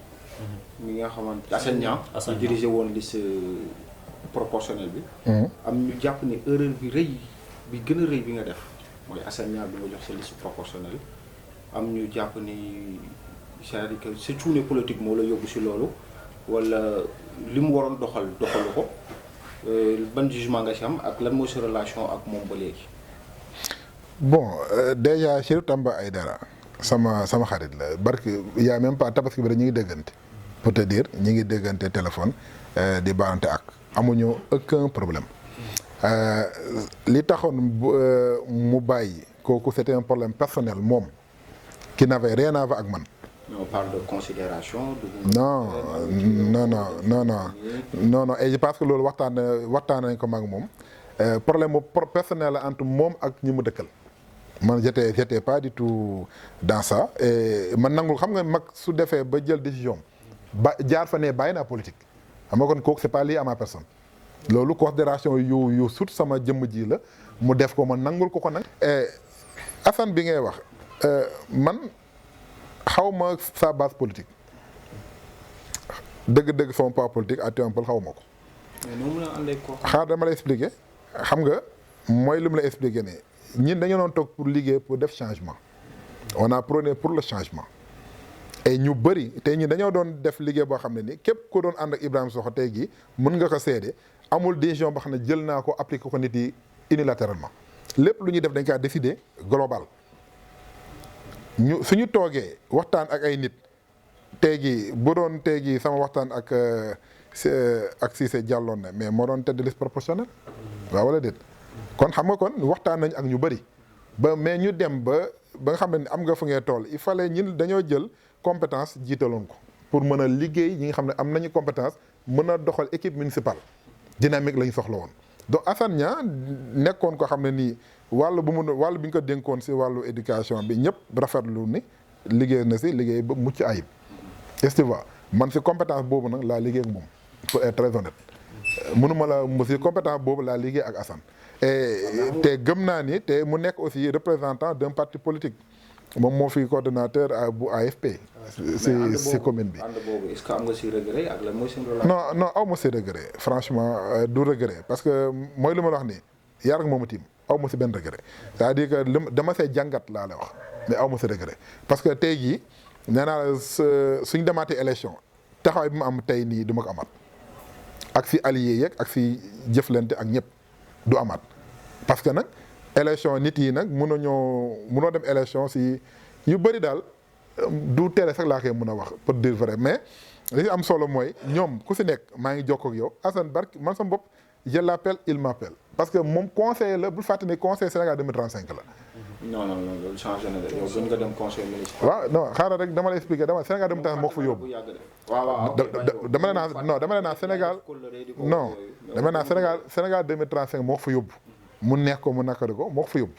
mi nga xamante Assane Niang ñu dirigé woon liste proportionnelle bi am ñu jàpp ne erreur bi gën a rëy bi nga def mooy Assane Niang bi nga jox sa liste proportionnelle am ñu jàpp ni c'est-à-dire que sa cuune politique moo la yóbbu si loolu wala li mu waroon doxalu ko ban jugement nga si am ak lan mooy sa relation ak moom ba léegi. bon déjà Chérif Tamba Aïdara sama xarit la barke y a même pas tabaski bi rek ñu ngi déggante pour te dire ñu ngi déggante téléphone di baante ak amuñu aucun problème li taxoon mu bàyyi kooku c'était un problème personnel moom qui n'avait rien à voir ak man On parle de considération. Non. Et je pense que loolu waxtaan nañ ko mag moom problème mu personnel la entre moom ak ñi mu dëkkal. man j'étais pas du tout dans ça et man nangul xam nga mag su defee ba jël décision ba jaar fa ne bàyyi naa politique xam nga kon kooku c'est pas lié à ma personne. loolu considération yu sut sama jëmm ji la mu def ko man nangul ko nag. Assane bi ngay wax man xaw ma sa base politique dëgg-dëgg sama pas politique à Tivaouane Peulh xaw ma ko. mais noonu la àndee ko. xaar dama lay expliquer xam nga mooy li mu la expliquer ne ñun dañu doon toog pour liggéey pour def changement on a prôné pour le changement. et ñu bëri tey ñi dañoo doon def liggéey boo xam ne ni képp ku doon ànd ak Ibrahima Sokho tey gii mën nga ko seede amul décision boo xam ne jël naa ko appliqué ko nit yi unilatéralement lépp lu ñuy def dañ kaa décider global. suñu toogee waxtaan ak ay nit tey jii bu doon tey jii sama waxtaan ak Cissé jàlloon na mais moo doon tête de liste proportionnelle waaw wala déet kon xam nga kon waxtaan nañ ak ñu bëri ba mais ñu dem ba nga xam ne am nga fu ngeen tool il fallait ñun dañoo jël compétence jiitaloon ko pour mën a liggéey ñi nga xam ne am nañu compétence mën a doxal équipe municipale dynamique lañ soxla woon. donc Assane Niang nekkoon ko xam ne nii wàll bi ñu ko dénkoon si wàllu éducation bi ñëpp rafetlu ni liggéey na si liggéey ba mucc ayib. est-ce que man si compétence boobu nag laa liggéey ak moom pour être très honnête mënuma la si compétence boobu laa liggéey ak Assane. te gëm naa ni te mu nekk aussi représentant d'un parti politique moom moo fi coordonnateur bu AFP. si commune bi. ànd boobu est-ce que am nga si regret ak lan mooy seen relation. non aw ma si regret franchement du regret parce que mooy li ma la wax nii yar ak moomu tiim aw ma si benn regret c'est-à-dire que dama see jàngat laa la wax mais aw ma si regret parce que tey jii nee naa la suñ demaatee élection taxawaay bi mu am tey nii du ma ko amaat ak si allié yeeg ak si jëflante ak ñëpp du amaat parce que nag élection nit yi nag mënoo dem élection si yu bëri daal du tere sax laa koy mën a wax pour dire vrai mais li am solo mooy ñoom ku si nekk maa ngi jokkoo ak yow Assane Barke man sama bopp je l'appelle il m'appelle parce que moom conseiller la bul fàtte ne conseil Sénégal 2035 la. non loolu changé na de yow gën nga dem conseil municipal. waaw non xaaral rek dama lay expliquer dama Sénégal 2035 moo ko fa yóbbu. dama ne naa Sénégal non dama ne naa Sénégal 2035 moo ko fa yóbbu. mu neex ko mu nakari ko moo ko fa yóbbu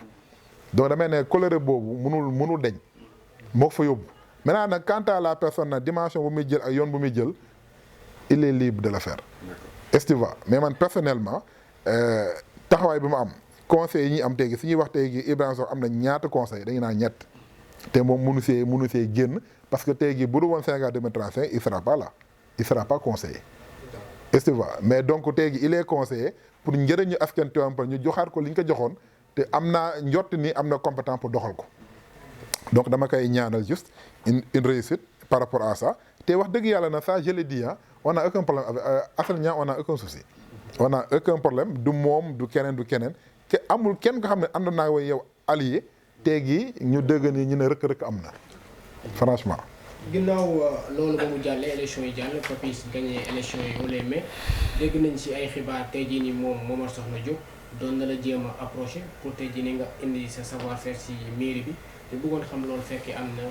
donc damay ne colère boobu mënul deñ moo ko fa yóbbu maintenant nag quant à la personne nag dimension bu muy jël ak yoon bu muy jël il est libre de le faire. est-ce que tu vois mais man personnellement taxawaay bi mu am conseil yi ñuy am tey su ñuy wax tey jii Ibrahima Sokho am na ñaata conseil dañu naan ñett te moom mënu see génn parce que tey jii bu dul woon Sénégal 2035 il sera pas là il sera pas conseiller. est-ce que tu vois mais donc tey jii il est conseiller pour njëriñu askan Tivaouane Peulh ñu joxaat ko li ñu ko joxoon te am naa njort ni am na compétent pour doxal ko. donc dama koy ñaanal juste une réussite par rapport à ça te wax dëgg yàlla na ça je l'ai dit on a aucun problème avec Assane Niang on a aucun souci on a aucun problème du moom du keneen te amul kenn nga xam ne ànd naa yow allié tey jii ñu dëgg ni ñu ne rëkk-rëkk am na franchement. ginnaaw loolu ba mu jàllee élection yi jàll Papis gagné élection yi au mai dégg nañ ci ay xibaar tey jii nii moom Momar Sokhna Diop doon na la jéem a approché pour tey jii nii nga indi sa savoir-faire ci mairie bi te bëggoon xam loolu fekkee am na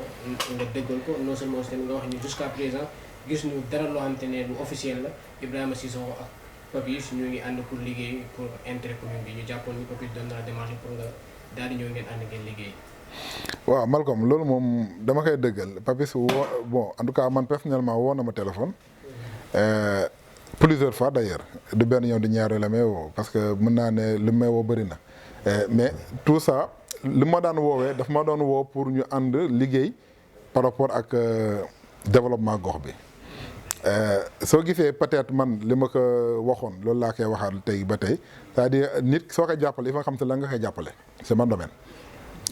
nga dëggal ko non seulement aussi nga wax ni jusqu'à présent gis ñu dara loo xamante ne lu officiel la Ibrahima Sissoko ak Papis ñu ngi ànd pour liggéey pour intérêt commune bi ñu jàppoon ni Papis doon na la démarché pour nga daal di ñëw ngeen ànd ngeen liggéey. waaw Malcolm loolu moom dama koy dëggal Papis bon en tout cas man personnellement woo na ma téléphone plusieurs fois d'ailleurs du benn yoon di ñaari la may woo parce que mën naa ne li may woo bëri na mais tout ça li ma daan woowee daf ma doon woo pour ñu ànd liggéey par rapport ak développement gox bi soo gisee peut-être man li ma ko waxoon loolu laa koy waxaat tey ba tey c'est-à-dire nit soo koy jàppale il faut nga xam te la nga koy jàppale c'est mon domaine.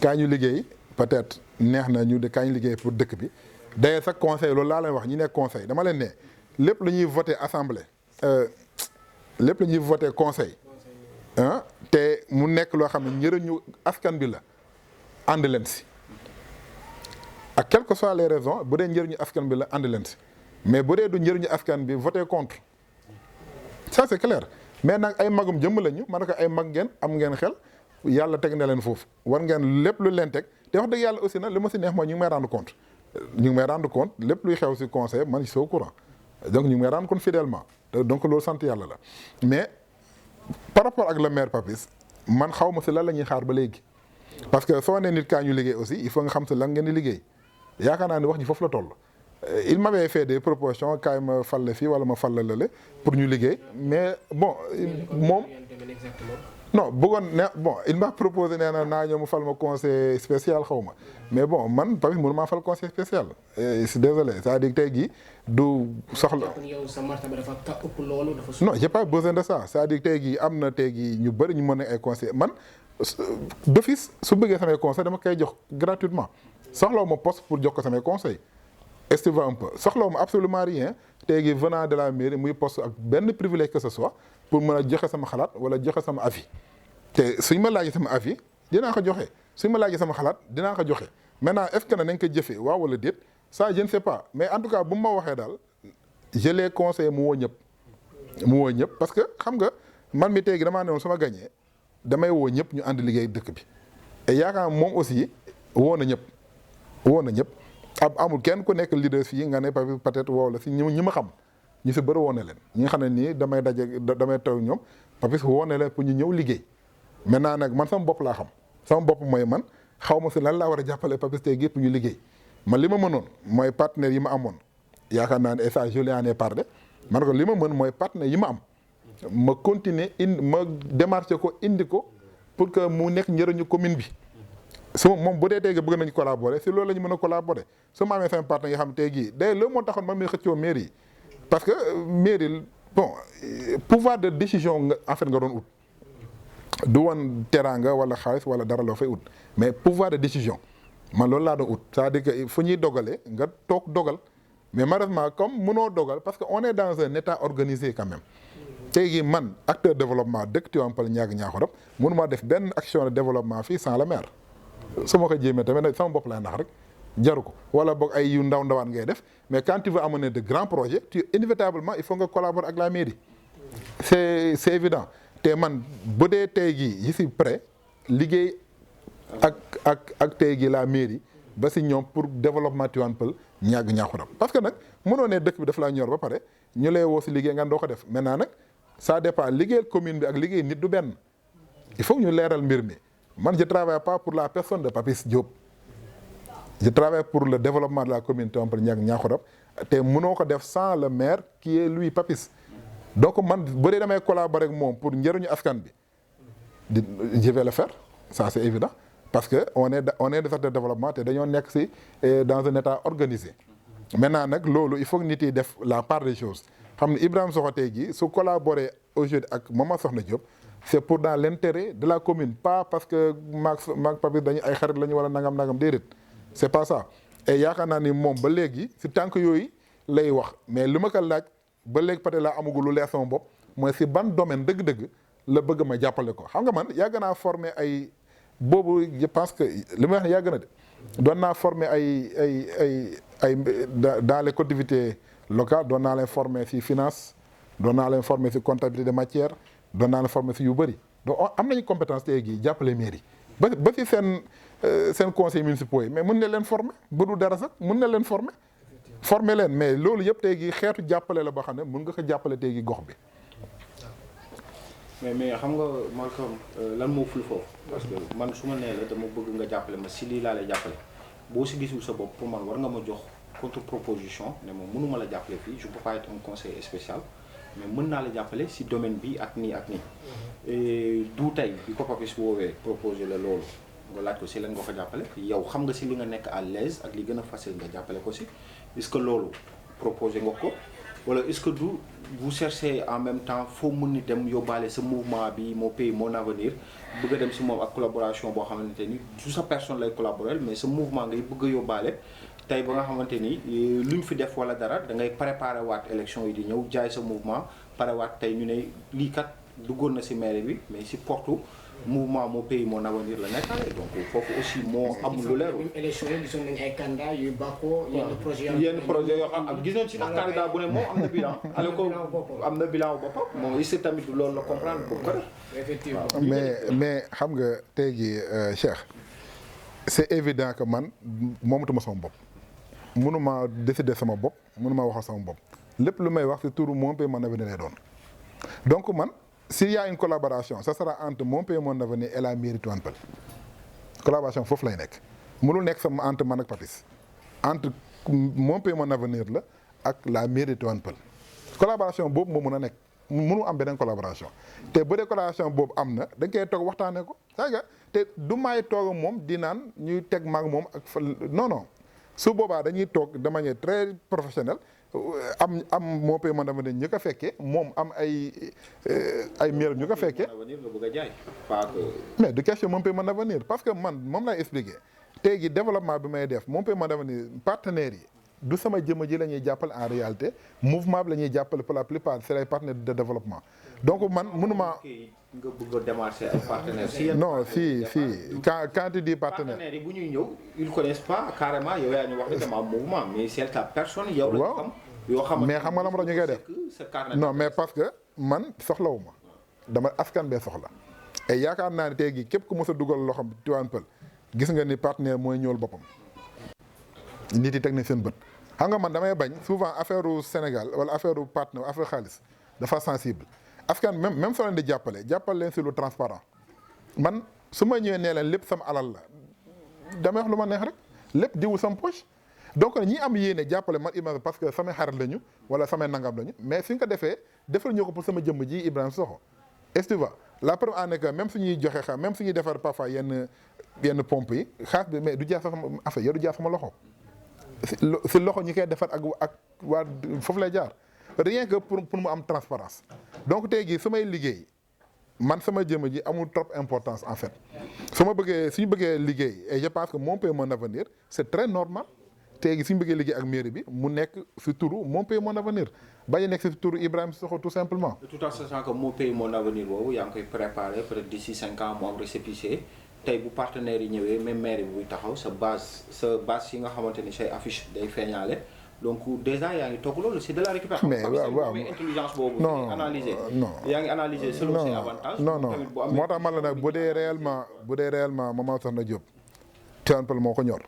kaa ñu liggéey peut-être neex na ñu de kaa ñu liggéey pour dëkk bi d'ailleurs sax conseil loolu laa leen wax ñi nekk conseil dama leen ne lépp lu ñuy voté assemblée lépp lu ñuy voté conseil te mu nekk loo xam ne njëriñu askan bi la ànd leen si ak quelles que soient les raisons bu dee njëriñu askan bi la ànd leen si mais bu dee du njëriñu askan bi voté contre ça c'est clair mais nag ay magum jëmm lañu ma ne ko ay mag ngeen am ngeen xel yàlla teg na leen foofu war ngeen lépp lu leen teg te wax dëgg yàlla aussi nag li ma si neex mooy ñu ngi may rendre compte ñu ngi may rendre compte lépp luy xew ci conseil man je suis au courant donc ñu ngi may rendre compte fidèlement donc loolu sant yàlla la mais par rapport ak le maire Papis man xaw ma ci lan la ñuy xaar ba léegi parce que soo nee nit kaa ñu liggéey aussi il faut nga xam ci lan ngeen di liggéey yaakaar naa ni wax ji foofu la toll. Il m'avait fait des propositions kaay ma fal la fii wala ma fal la lële pour ñu liggéey mais bon moom non bëggoon ne bon il m'a proposé nee na naa ñëw mu fal ma conseil spécial xaw ma mais bon man Papis mënu maa fal conseil spécial je suis désolé c'est-à-dire tey jii du soxla. yow sa martaba dafa ëpp loolu dafa. non j'ai pas besoin de ça c'est-à-dire tey jii am na tey jii ñu bëri ñu mën a ay conseil man d'office su bëggee samay conseil dama koy jox gratuitement soxlawu ma poste pour jox ko samay conseil est-ce que tu vois un peu soxlawu ma absolument rien tey jii venant de la mairie muy poste ak benn privilège que ce soit pour mën a joxe sama xalaat wala joxe sama avis te suñ ma laajee sama avis dinaa ko joxe suñ ma laajee sama xalaat dinaa ko joxe maintenant est-ce que nañ ko jëfee waaw wala déet ça je ne sais pas mais en tout cas bu ma waxee daal je les conseille mu woo ñëpp parce que xam nga man mi tey jii damaa ne woon sama gagné damay woo ñëpp ñu ànd liggéey dëkk bi et yaakaar moom aussi woo na ñëpp amul kenn ku nekk leader fii nga ne peut-être woo la si ñi ma xam ñu si bëri woo na leen ñi nga xam ne nii damay taw ñoom Papis woo na leen pour ñu ñëw liggéey maintenant nag man sama bopp laa xam sama bopp mooy man xaw ma si lan laa war a jàppale Papis tey gi pour ñu liggéey man li ma mënoon mooy partenaires yi ma amoon yaakaar naa ne et ça je lui en ai parlé man ko li ma mën mooy partenaires yi ma am ma continuer ma démarché ko indi ko pour que mu nekk njëriñu commune bi su moom bu dee tey bëgg nañu collaborer si loolu la ñu mën a collaborer su ma amee sama partenaire yoo xam tey jii day loolu moo taxoon man mi xëccoo mairie yi parce que mairie bon pouvoir de décision nga en fait nga doon ut du woon teraanga wala xaalis wala dara loo fay ut mais pouvoir de décision man loolu laa doon ut c'est-à-dire que fu ñuy dogalee nga toog dogal mais malheureusement comme mënoo dogal parce que on est dans un état organisé quand même tey jii man acteur développement dëkk Tivaouane Peulh Niaga mënuma def benn action de développement fii sans le maire su ma ko jéemee tamit nag sama bopp lay nax rek jaru ko wala boog ay yu ndawaan ngay def mais quand tu veux amener de grands projets inévitablement il faut nga collaborer ak la mairie c'est évident te man bu dee tey jii yi si prêt liggéey ak tey jii la mairie ba si ñoom pour développement Tivaouane Peulh Niaga parce que nag mënoo ne dëkk bi daf laa ñor ba pare ñu lay woo si liggéey nga doo ko def maintenant nag ça dépend liggéeyal commune bi ak liggéey nit du benn il faut ñu leeral mbir mi man je travaille pas pour la personne de Papis Diop je travaille pour le développement de la commune Tivaouane Peulh Niaga te mënoo ko def sans le maire qui est lui Papis donc man bu dee damay collaborer ak moom pour njëriñu askan bi je vais le faire ça c'est évident parce que on est de secteur développement te dañoo nekk si dans un état organisé maintenant nag loolu il faut que nit yi def la part des choses xam ne Ibrahima Sokho tey jii su collaborer aujourd'hui ak Mama Sokhna Diop c'est pour dans l'intérêt de la commune pas parce que maag Papis dañu ay xarit la ñu wala nangam déedéet c'est pas ça et yaakaar naa ni moom ba léegi si tànk yooyu lay wax mais li ma ko laaj ba léegi peut-être laa amagul lu leer sama bopp mooy si ban domaine dëgg-dëgg la bëgg ma jàppale ko xam nga man yàgg naa former ay boobu je pense que li ma wax ne yàgg na de doon naa former ay dans les collectivités locales doon naa leen former si finance doon naa leen former si comptabilité de matière doon naa leen former si yu bëri donc am nañu compétence tey jii jàppale mairie ba si seen conseils municipaux yi mais mën na leen former bu du dara sax mën na leen former leen mais loolu yëpp tey jii xeetu jàppale la boo xam ne mën nga ko jàppale tey jii gox bi. mais xam nga Malcolm lan moo ful foofu parce que man su ma nee la dama bëgg nga jàppale ma si lii laa lay jàppale boo si gisul sa bopp pour man war nga ma jox contre proposition ne ma mënuma la jàppale fii je peux pas être un conseiller spécial mais mën naa la jàppale si domaine bi ak nii ak nii du tey bi ko Papis woowee proposé la loolu nga laaj ko si lan nga ko jàppale yow xam nga si li nga nekk à l'aise ak li gën a facile nga jàppale ko si est-ce que loolu proposé nga ko wala est-ce que du vous cherchez en même temps foo mën ni dem yóbbaale sa mouvement bi mon pays mon avenir bëgg a dem si moom ak collaboration boo xamante ni du sa personne lay collaborer mais sa mouvement ngay bëgg a yóbbaale tey ba nga xamante ni lu ñu fi def wala dara da ngay préparer waat élection yi di ñëw jaay sa mouvement pare waat tey ñu ne lii kat duggoon na si maire bi mais si portu mouvement mon pays mon avenir la nekkaale donc foofu aussi moo am lu leer. élection yi gisoon nañu ay candidats yu bàkkoo yenn projet yoo xam ak gis nañ si ndax candidat bu ne moom am na bilan. alors que am na bilan bu boppam moom aussi tamit loolu la comprendre bu ko effectivement mais xam nga tey jii Cheikh c'est évident que man moomatuma sama bopp mënuma décider sama bopp mënuma waxal sama bopp lépp lu may wax ci turu Mon Pays Mon Avenir lay doon donc man s'il y a une collaboration ça sera entre Mon Pays Mon Avenir et la mairie Tivaouane Peulh collaboration foofu lay nekk mënul nekk sama entre man ak Papis entre Mon Pays Mon Avenir la ak la mairie Tivaouane Peulh collaboration boobu moo mën a nekk mënu am beneen collaboration te bu dee collaboration boobu am na da nga koy toog waxtaanee ko c'est-à-dire te du may toog moom di naan ñuy teg maag moom ak fa non su boobaa dañuy toog de manière très professionnelle am Mon Pays Mon Avenir ñu ko fekkee moom am ay maire ñu ko fekkee. mais du question Mon Pays Mon Avenir parce que man moom laay expliquer tey gi développement bi may def Mon Pays Mon Avenir partenaires yi. du sama jëmm ji la ñuy jàppale en réalité mouvement bi la ñuy jàppale pour la plupart c'est les partenaires de développement donc man mënuma. nga bëgg a démarcher ay partenaires. non si quand tu dis partenaire. partenaires yi bu ñuy ñëw ils connaissent pas carrément yow yaa ñu wax ne dama am mouvement mais c'est ta personne. yow la xam yoo xam mais xam nga la ma doon ñu koy def non mais parce que man soxlawuma dama askan bee soxla et yaakaar naa ne tey jii képp ku mës a dugal loxoom Tivaouane Peulh gis nga ni partenaire mooy ñëwal boppam. nit yi teg nañ seen bët xam nga man damay bañ souvent affaire u Sénégal wala affaire u partenaire affaire xaalis dafa sensible askan même soo leen di jàppale leen si lu transparent man su ma ñëwee nee leen lépp sama alal la damay wax lu ma neex rek lépp diwu sama poche donc ñi am yéene jàppale man Ibrahima parce que samay xarit lañu wala samay nangam lañu mais suñ ko defee defal ñu ko pour sama jëmm ji Ibrahima Sokho est-ce que tu vois la preuve en est que même suñuy joxe xaalis même suñuy defar parfois yenn pompe yi xaalis bi mais du jaar sax affaire yow du jaar sama loxo. si loxo ñi koy defar ak waa foofu lay jaar rien que pour mu am transparence donc tey jii su may liggéey man sama jëmm ji amul trop importance en fait su ma bëggee suñu bëggee liggéey et je pense que Mon Pays Mon Avenir c'est très normal tey jii suñu bëggee liggéey ak mairie bi mu nekk si turu Mon Pays Mon Avenir bañ a nekk si turu Ibrahima Sokho tout simplement. tout en sachant que Mon Pays Mon Avenir boobu yaa ngi koy préparer peut-être d'ici 5 ans mu am récépissé. tey bu partenaires yi ñëwee même maire bi buy taxaw sa base yi nga xamante ni say affiche day feeñaale donc déjà yaa ngi toog loolu c'est de la récupération. mais waaw intelligence boobu. non analyser non yaa ngi analyser selon ses avantages. non moo tax man la nag bu dee réellement Maman Sokhna Diop Tivaouane Peulh moo ko ñor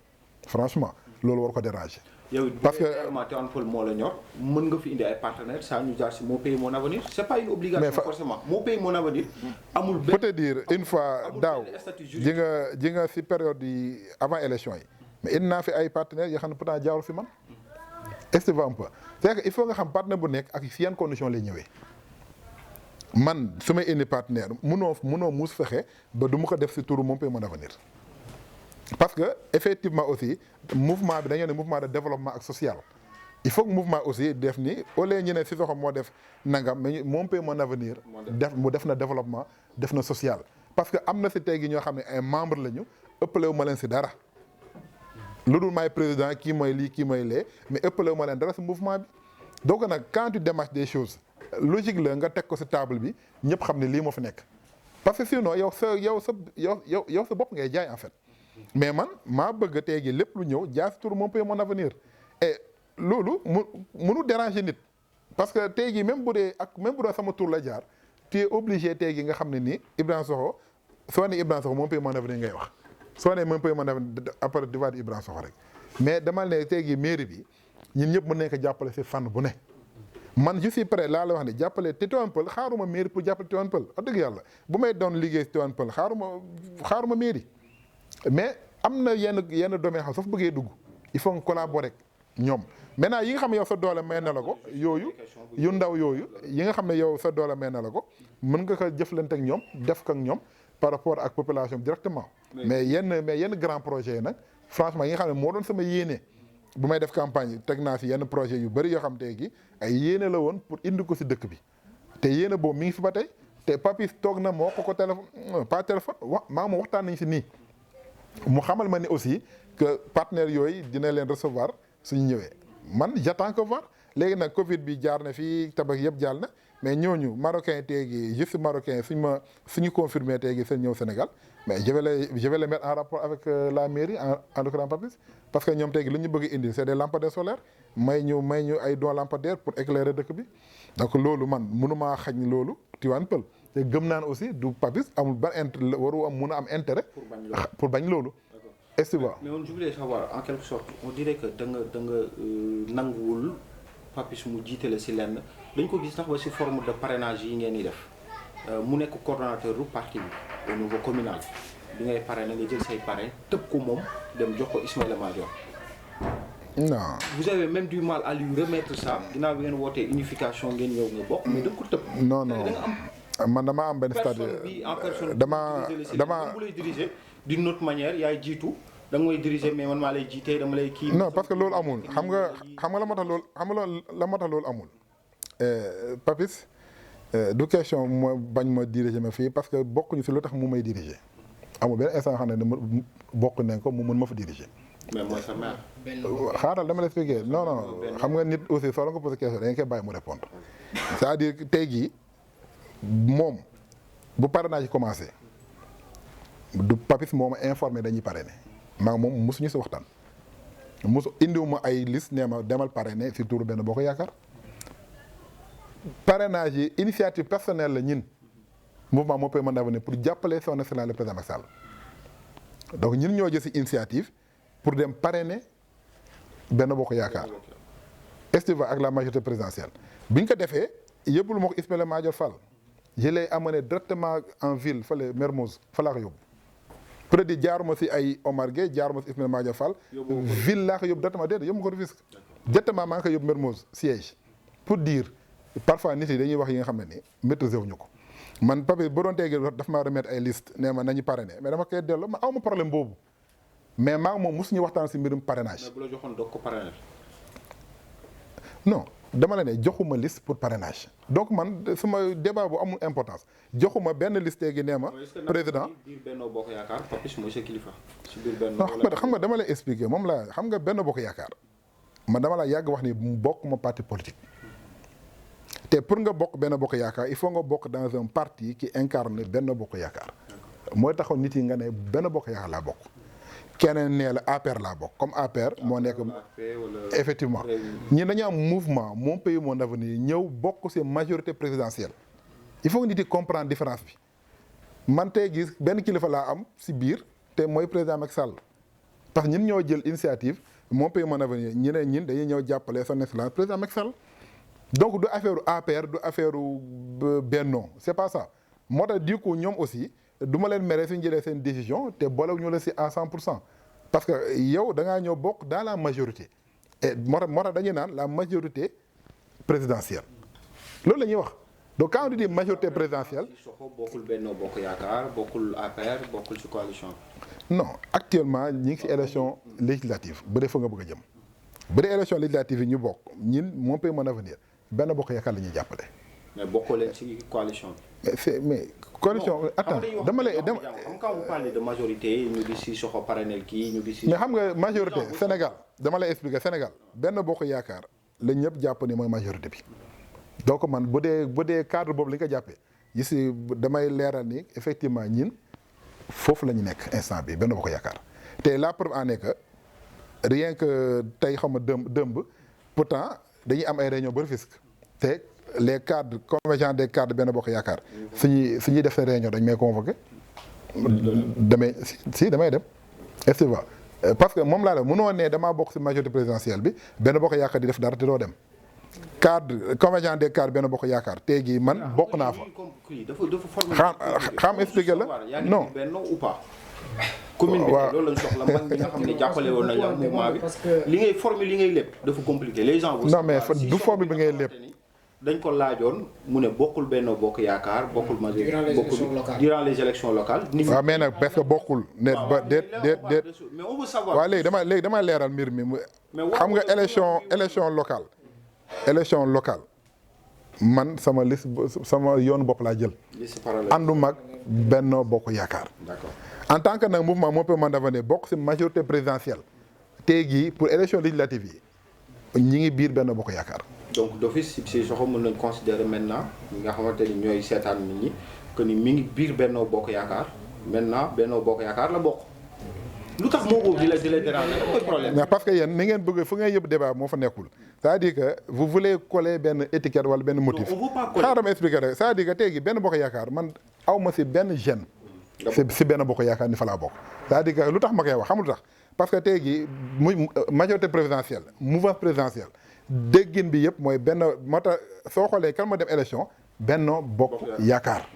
franchement loolu war ko déranger. yow parce que Tivaouane Peulh moo la ñor mën nga fi indi ay partenaires saa ñu jaar si Mon Pays Mon Avenir c'est pas une obligation forcément Mon Pays Mon Avenir amul benn faut te dire une fois daaw ji nga si période yi avant élection yi mais indi naa fi ay partenaires yoo xam ne pourtant jaarul fi man est-ce que un peu c'est que il faut nga xam partenaire bu nekk ak si yan condition lay ñëwee man su may indi partenaire munoo muus fexe ba du ma ko def si turu Mon Pays Mon Avenir parce que effectivement aussi mouvement bi dañoo ne mouvement de développement ak social il faut que mouvement aussi def ni au lieu ñu ne Sissoko moo def nangam mais Mon Pays Mon Avenir def na développement def na social parce que am na si tey gi ñoo xam ne ay membre lañu ëppalewu ma leen si dara lu dul maay président kii mooy lii kii mooy lee mais ëppalewu ma leen dara si mouvement bi donc nag quand tu démarches des choses logique la nga teg ko si table bi ñëpp xam ne lii moo fi nekk parce que sinon yow sa bopp ngay jaay en fait mais man maa bëgg tey gi lépp lu ñëw jaar si tur Mon Pays Mon Avenir et loolu mënu déranger nit parce que tey gi même bu dee sama tur la jaar tu es obligé tey gi nga xam ne nii Ibrahima Sokho soo ne Ibrahima Sokho Mon Pays Mon Avenir ngay wax soo ne Mon Pays Mon Avenir après di waat Ibrahima Sokho rek mais dama ne tey gi mairie bi ñun ñëpp mën nañ ko jàppale si fànn bu ne man je suis prêt laa la wax ne jàppale te Tivaouane Peulh xaaruma mairie pour jàppale Tivaouane Peulh wax dëgg yàlla bu may doon liggéey si Tivaouane Peulh xaaruma mairie mais am na yenn domaine xam soo fa bëggee dugg il faut nga collaborer ñoom maintenant yi nga xam ne yow sa doole may na la ko yooyu yu ndaw yooyu yi nga xam ne yow sa doole may na la ko mën nga ko jëflante ak ñoom def ko ak ñoom par rapport ak population directement mais yenn grand projet yi nag franchement yi nga xam ne moo doon sama yéene bu may def campagne teg naa si yenn projet yu bëri yoo xam tey gi ay yéene la woon pour indi ko si dëkk bi te yéene boobu mi ngi fi ba tey te Papis toog na moo ko téléphone pas téléphone maa ma waxtaan nañ si nii mu xamal ma ni aussi que partenaires yooyu dina leen recevoir suñu ñëwee man j'attends que voir léegi nag Covid bi jaar na fii tabax yëpp jaar na mais ñooñu marocain teegi juste marocain suñu confirmé teegi seen ñëw Sénégal mais je vais les mettre en rapport avec la mairie en l'occurrence Papis parce que ñoom teegi li ñu bëgg indi c'est des lampadaires solaires may ñu ay dons lampadaires pour éclairer dëkk bi donc loolu man mënumaa xañ loolu Tivaouane Peulh te gëm naan aussi du Papis amul ban intérêt waru am mun a am intérêt pour bañ loolu est-ce que mais on voulait savoir en quelque sorte on dirait que da nga nanguwul Papis mu jiite la si lenn dañ ko gis tax ba si forme de parrainage yi ngeen di def mu nekk coordonnateur du parti bi au niveau communal bi ngay parrainer nga jël say parrain tëb ko moom dem jox ko Ismaïla Madior. non vous avez même du mal à lui remettre ça ginnaaw bi ngeen wootee unification ngeen ñëw nga bokk mais da nga ko tëb. non da nga am man dama am benn stade personne bi en personne. dama bu lay diriger d'une autre manière yaay jiitu da nga may diriger mais man maa lay jiitee dama lay kii. non parce que loolu amul xam nga la moo tax loolu la moo tax loolu amul. Papis du question ma bañ ma diriger ma fii parce que bokkuñu si lu tax mu may diriger amul benn instant xam ne dama bokk nañ ko mu mën ma fa diriger. mais mooy sa mère. xaaral dama la expliquer non xam nga nit aussi soo la nga posé question da nga koy bàyyi mu répondre c'est-à-dire que tey jii moom bu parrainage yi commencé du Papis moo ma informé dañuy parrainer maa ngi moom mosuñu si waxtaan indiwuma ay liste nee ma demal parrainer si turu Benno Bokk Yaakaar parrainage yi initiative personnelle la ñin mouvement moo peut mën d'avenir pour jàppale son excellence le président Macky Sall donc ñun ñoo jël si initiative pour dem parrainer Benno Bokk Yaakaar estiva ak la majorité présidentielle bi ñu ko defee yëppul ma ko Ismaïla Madior Fall je l'ai amené directement en ville fële Mermoz fa laa ko yóbbu peut-être jaaruma si ay Omar Gueye jaaruma si Ismaïla Madior Fall ville laa ko yóbbu directement déedéet yóbbu ma ko Rufisque directement maa ngi ko yóbbu Mermoz siège pour dire parfois nit yi dañuy wax yi nga xam ne ni maîtriser wuñu ko man Papis ba doon teegi daf maa remettre ay liste nee ma nañu parrainer mais dama koy delloo ma aw ma problème boobu mais maa ngi moom mosuñu waxtaan si mbirum parrainage. mais bu la joxoon doog ko parrainer. non dama la ne joxuma liste pour parrainage donc man suma débat bu amul importance joxuma benn liste gi nee ma. président biir Benno Bokk Yaakaar Papis mooy sa kilifa. si biir Benno non xam nga dama lay expliquer moom laa xam nga Benno Bokk Yaakaar man dama la yàgg wax ni bokk ma parti politique. te pour nga bokk Benno Bokk Yaakaar il faut nga bokk dans un parti qui incarne Benno Bokk Yaakaar mooy taxaw nit yi nga ne Benno Bokk Yaakaar laa bokk. keneen nee la APR laa bokk comme APR moo nekk effectivement ñi dañu am mouvement mon pays mon avenir ñëw bokk ci majorité présidentielle il faut que nit yi comprendre différence bi man tey gis benn kilifa laa am ci biir te mooy président Macky Sall parce que ñun ñoo jël initiative mon pays mon avenir ñi ne ñun dañuy ñëw jàppale son excellence président Macky Sall donc du affaire APR du affaire Benno c'est pas ça moo tax du coup ñoom aussi du ma leen mere suñu jëlee seen décision te boolewuñu la si à 100% parce que yow da ngaa ñëw bokk dans la majorité et moo tax dañuy naan la majorité présidentielle loolu la ñuy wax donc quand on dit majorité présidentielle. Sokho bokkul Benno Bokk Yaakaar bokkul APR bokkul ci coalition non actuellement ñi ngi si élection législative bu dee fa nga bëgg a jëm bu dee élection législative yi ñu bokk ñun mon pays mon avenir Benno Bokk Yaakaar la ñuy jàppale. mais bokkoo leen ci coalition bi. mais coalition. attends dama lay xam quand vous parlez de majorité ñu gis ci Sokho parrainel kii ñu gis ci. mais xam nga majorité Sénégal dama lay expliquer Sénégal Benno Bokk Yaakaar la ñëpp jàpp ni mooy majorité bi donc man bu dee cadre boobu la ñu ko jàppee gis damay leeral ni effectivement ñin foofu la ñu nekk instant bi Benno Bokk Yaakaar te la preuve en est que rien que tey xam nga dëmb pourtant dañuy am ay réunion ba Rufisque te. les cadres convergents des cadres Benno Bokk Yaakaar su ñuy def seen réunion dañ may convoqué damay dem est-ce que parce que moom laa la mënoo ne damaa bokk si majorité présidentielle bi Benno Bokk Yaakaar di def dara te doo dem cadre convergents des cadres Benno Bokk Yaakaar tey jii man bokk naa fa. xam expliqué la non. commune bi loolu lañ soxla mag ñi nga xam ne jàppale woon nañ la mouvement bi li ngay former li ngay lépp dafa compliqué les gens. non mais du former bi ngay lépp. dañ ko laajoon mu ne bokkul Benno Bokk Yaakaar bokkul durant les élections locales. waaw mais nag parce que bokkul. ne ba déet mais on veut savoir. waaw léegi dama leeral mbir mi xam nga élection locale man sama liste sama yoonu bopp laa jël. liste parallèle ànduma ak Benno Bokk Yaakaar. d'accord en tant que nag mouvement moo peut mandavanee bokk si majorité présidentielle tey jii pour élection législative yi ñi ngi biir Benno Bokk Yaakaar. donc d'office si Sokho mën nañ considérer maintenant ñi nga xamante ni ñooy seetaan nit ñi que ni mi ngi biir Benno Bokk Yaakaar maintenant Benno Bokk Yaakaar la bokk. lu tax moo boobu di la déranger lan mooy problème. mais parce que yéen ni ngeen bëgg fu ngeen yëpp débat moo fa nekkul c'est-à-dire que vous voulez coller benn étiquette wala benn motif. on veut pas coller xaaral ma expliquer rek c'est-à-dire que tey gi Benno Bokk Yaakaar man aw ma si benn gêne. si Benno Bokk Yaakaar ni fa laa bokk c'est-à-dire que lu tax ma koy wax xam lu tax parce que tey jii muy majorité présidentielle mouvance présidentielle déggin bi yëpp mooy benn moo tax soo xoolee kan ma dem élection Benno Bokk Yaakaar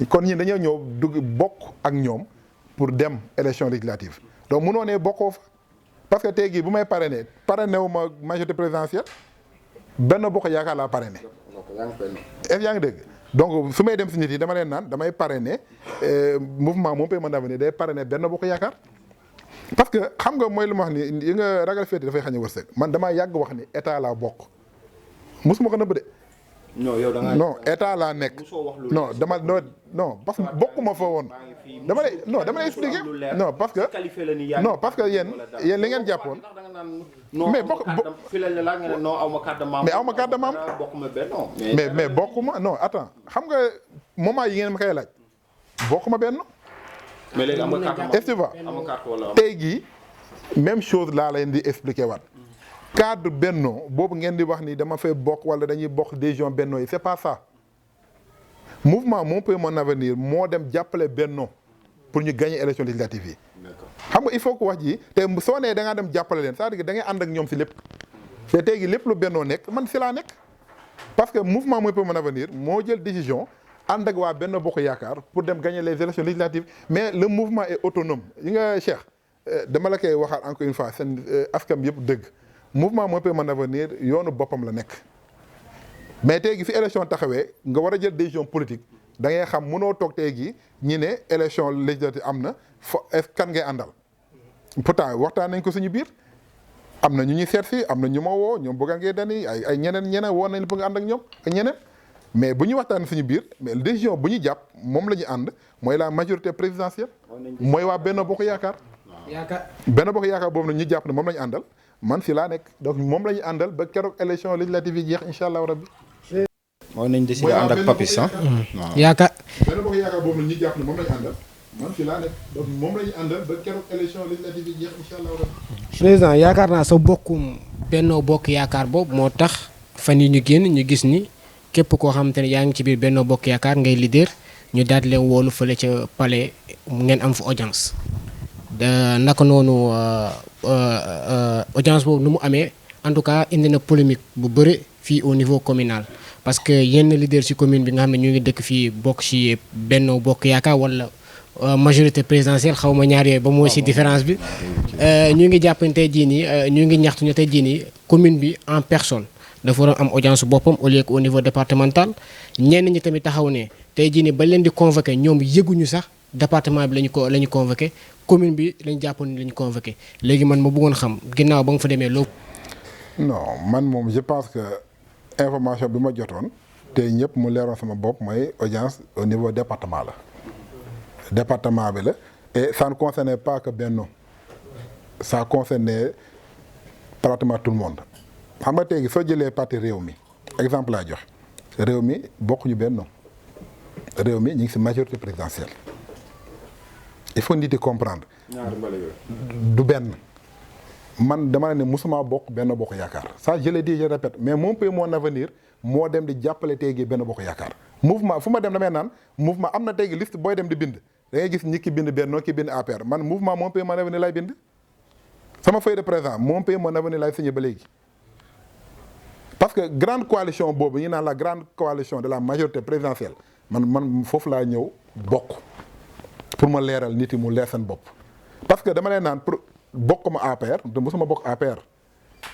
kon ñi dañoo ñëw dugg bokk ak ñoom pour dem élection législative donc mënoo ne bokkoo fa parce que tey jii bu may parrainé wu ma majorité présidentielle Benno Bokk Yaakaar laa parrainé yaa ngi dégg donc su may dem si nit yi dama leen naan damay parrainé mouvement Mon Pays Mon Avenir day parrainé Benno Bokk Yaakaar parce que xam nga mooy lu ma wax ni yi nga ragal féete dafay xañ a wërsëg man damaa yàgg wax ni état laa bokk mosuma ko nëbb de. non yow da nga non état laa nekk non dama non parce que bokkuma fa woon dama lay expliquer non parce que non parce que yéen li ngeen jàppoon mais bokk mais aw ma carte de membre mais bokkuma non attends xam nga moment yi ngeen ma koy laaj bokkuma benn mais léegi am nga carte est-ce que tey jii même chose laa leen di expliquer waat cadre Benno boobu ngeen di wax ni dama fay bokk wala dañuy bokk décision Benno yi c'est pas ça mouvement Mon Pays Mon Avenir moo dem jàppale Benno pour ñu gagner élection législative yi. xam nga il faut que wax ji te soo nee da ngaa dem jàppale leen c'est-à-dire que da ngay ànd ak ñoom si lépp te tey jii lépp lu Benno nekk man si laa nekk parce que mouvement Mon Pays Mon Avenir moo jël décision ànd ak waa Benno Bokk Yaakaar pour dem gagner les élections législatives mais le mouvement est autonome yi nga Cheikh dama la koy waxaat encore une fois seen askan yëpp dëgg. mouvement Mon Pays Mon Avenir yoonu boppam la nekk mais tey gi fi élection taxawee nga war a jël décision politique da ngay xam mënoo toog tey gi ñi ne élection législative am na kan ngay àndal pourtant waxtaan nañ ko suñu biir am na ñu ñuy seet si am na ñu ma woo ñoom bëgg ngee dani ay ñeneen woon nañ bëgg ànd ak ñoom ak ñeneen mais bu ñu waxtaan suñu biir mais décision bu ñu jàpp moom la ñu ànd mooy la majorité présidentielle mooy waa Benno Bokk Yaakaar Benno Bokk Yaakaar boobu nag ñu jàpp ne moom la ñu àndal man fi laa nekk donc moom la ñu àndal ba keroog élection législative yi jeex incha allah rabbi. mooy nañ décidé ànd ak Papis ah. yaakaar. Benno Bokk Yaakaar boobu nag ñu jàpp ne moom la ñu àndal man fi laa nekk donc moom la ñu àndal ba keroog élection législative yi jeex incha allah rabbi. président yaakaar naa sa bokkum Benno Bokk Yaakaar boobu moo tax fan yi ñu génn ñu gis ni képp koo xamante ne yaa ngi ci biir Benno Bokk Yaakaar ngay leader ñu daal di leen woolu fële ca palais ngeen am fa audience. naka noonu audience boobu nu mu amee en tout cas indi na polémique bu bëri fii au niveau communal parce que yenn leader ci commune bi nga xam ne ñu ngi dëkk fii bokk ci Benno Bokk Yaakaar wala majorité présidentielle xaw ma ñaar yooyu ba moo ci différence bi ñu ngi jàpp ne tey jii nii ñu ngi ñaxtu ne tey jii nii commune bi en personne dafa war a am audience boppam au lieu que au niveau départemental ñenn ñi tamit taxaw ne tey jii nii ba leen di convoqué ñoom yëguñu sax département bi la ñu convoqué commune bi lañ jàppoon ni lañu convoqué léegi man ma bëggoon xam ginnaaw ba nga fa demee loo. non man moom je pense que information bi ma jotoon te ñëpp mu leeroon sama bopp mooy audience au niveau département la département bi la et ça ne concernait pas que Benno ça concernait pratiquement tout le monde xam nga tey soo jëlee parti réew mi exemple laa jox réew mi bokkuñu Benno réew mi ñu ngi ci majorité présidentielle. il faut nit yi comprendre du benn man dama ne musuma bokk Benno Bokk Yaakaar ça je l'ai dit je répète mais Mon Pays Mon Avenir moo dem di jàppale tey gi Benno Bokk Yaakaar mouvement fu ma dem damay naan mouvement am na tey gi liste booy dem di bind da ngay gis ñi ki bind Benno ki bind APR man mouvement Mon Pays Mon Avenir lay bind sama feuille de présent Mon Pays Mon Avenir lay signé ba léegi parce que grande coalition boobu ñu naan la grande coalition de la majorité présidentielle man foofu laa ñëw bokk pour ma leeral nit yi mu leer seen bopp parce que dama leen naan pour bokk ma APR te mosuma bokk APR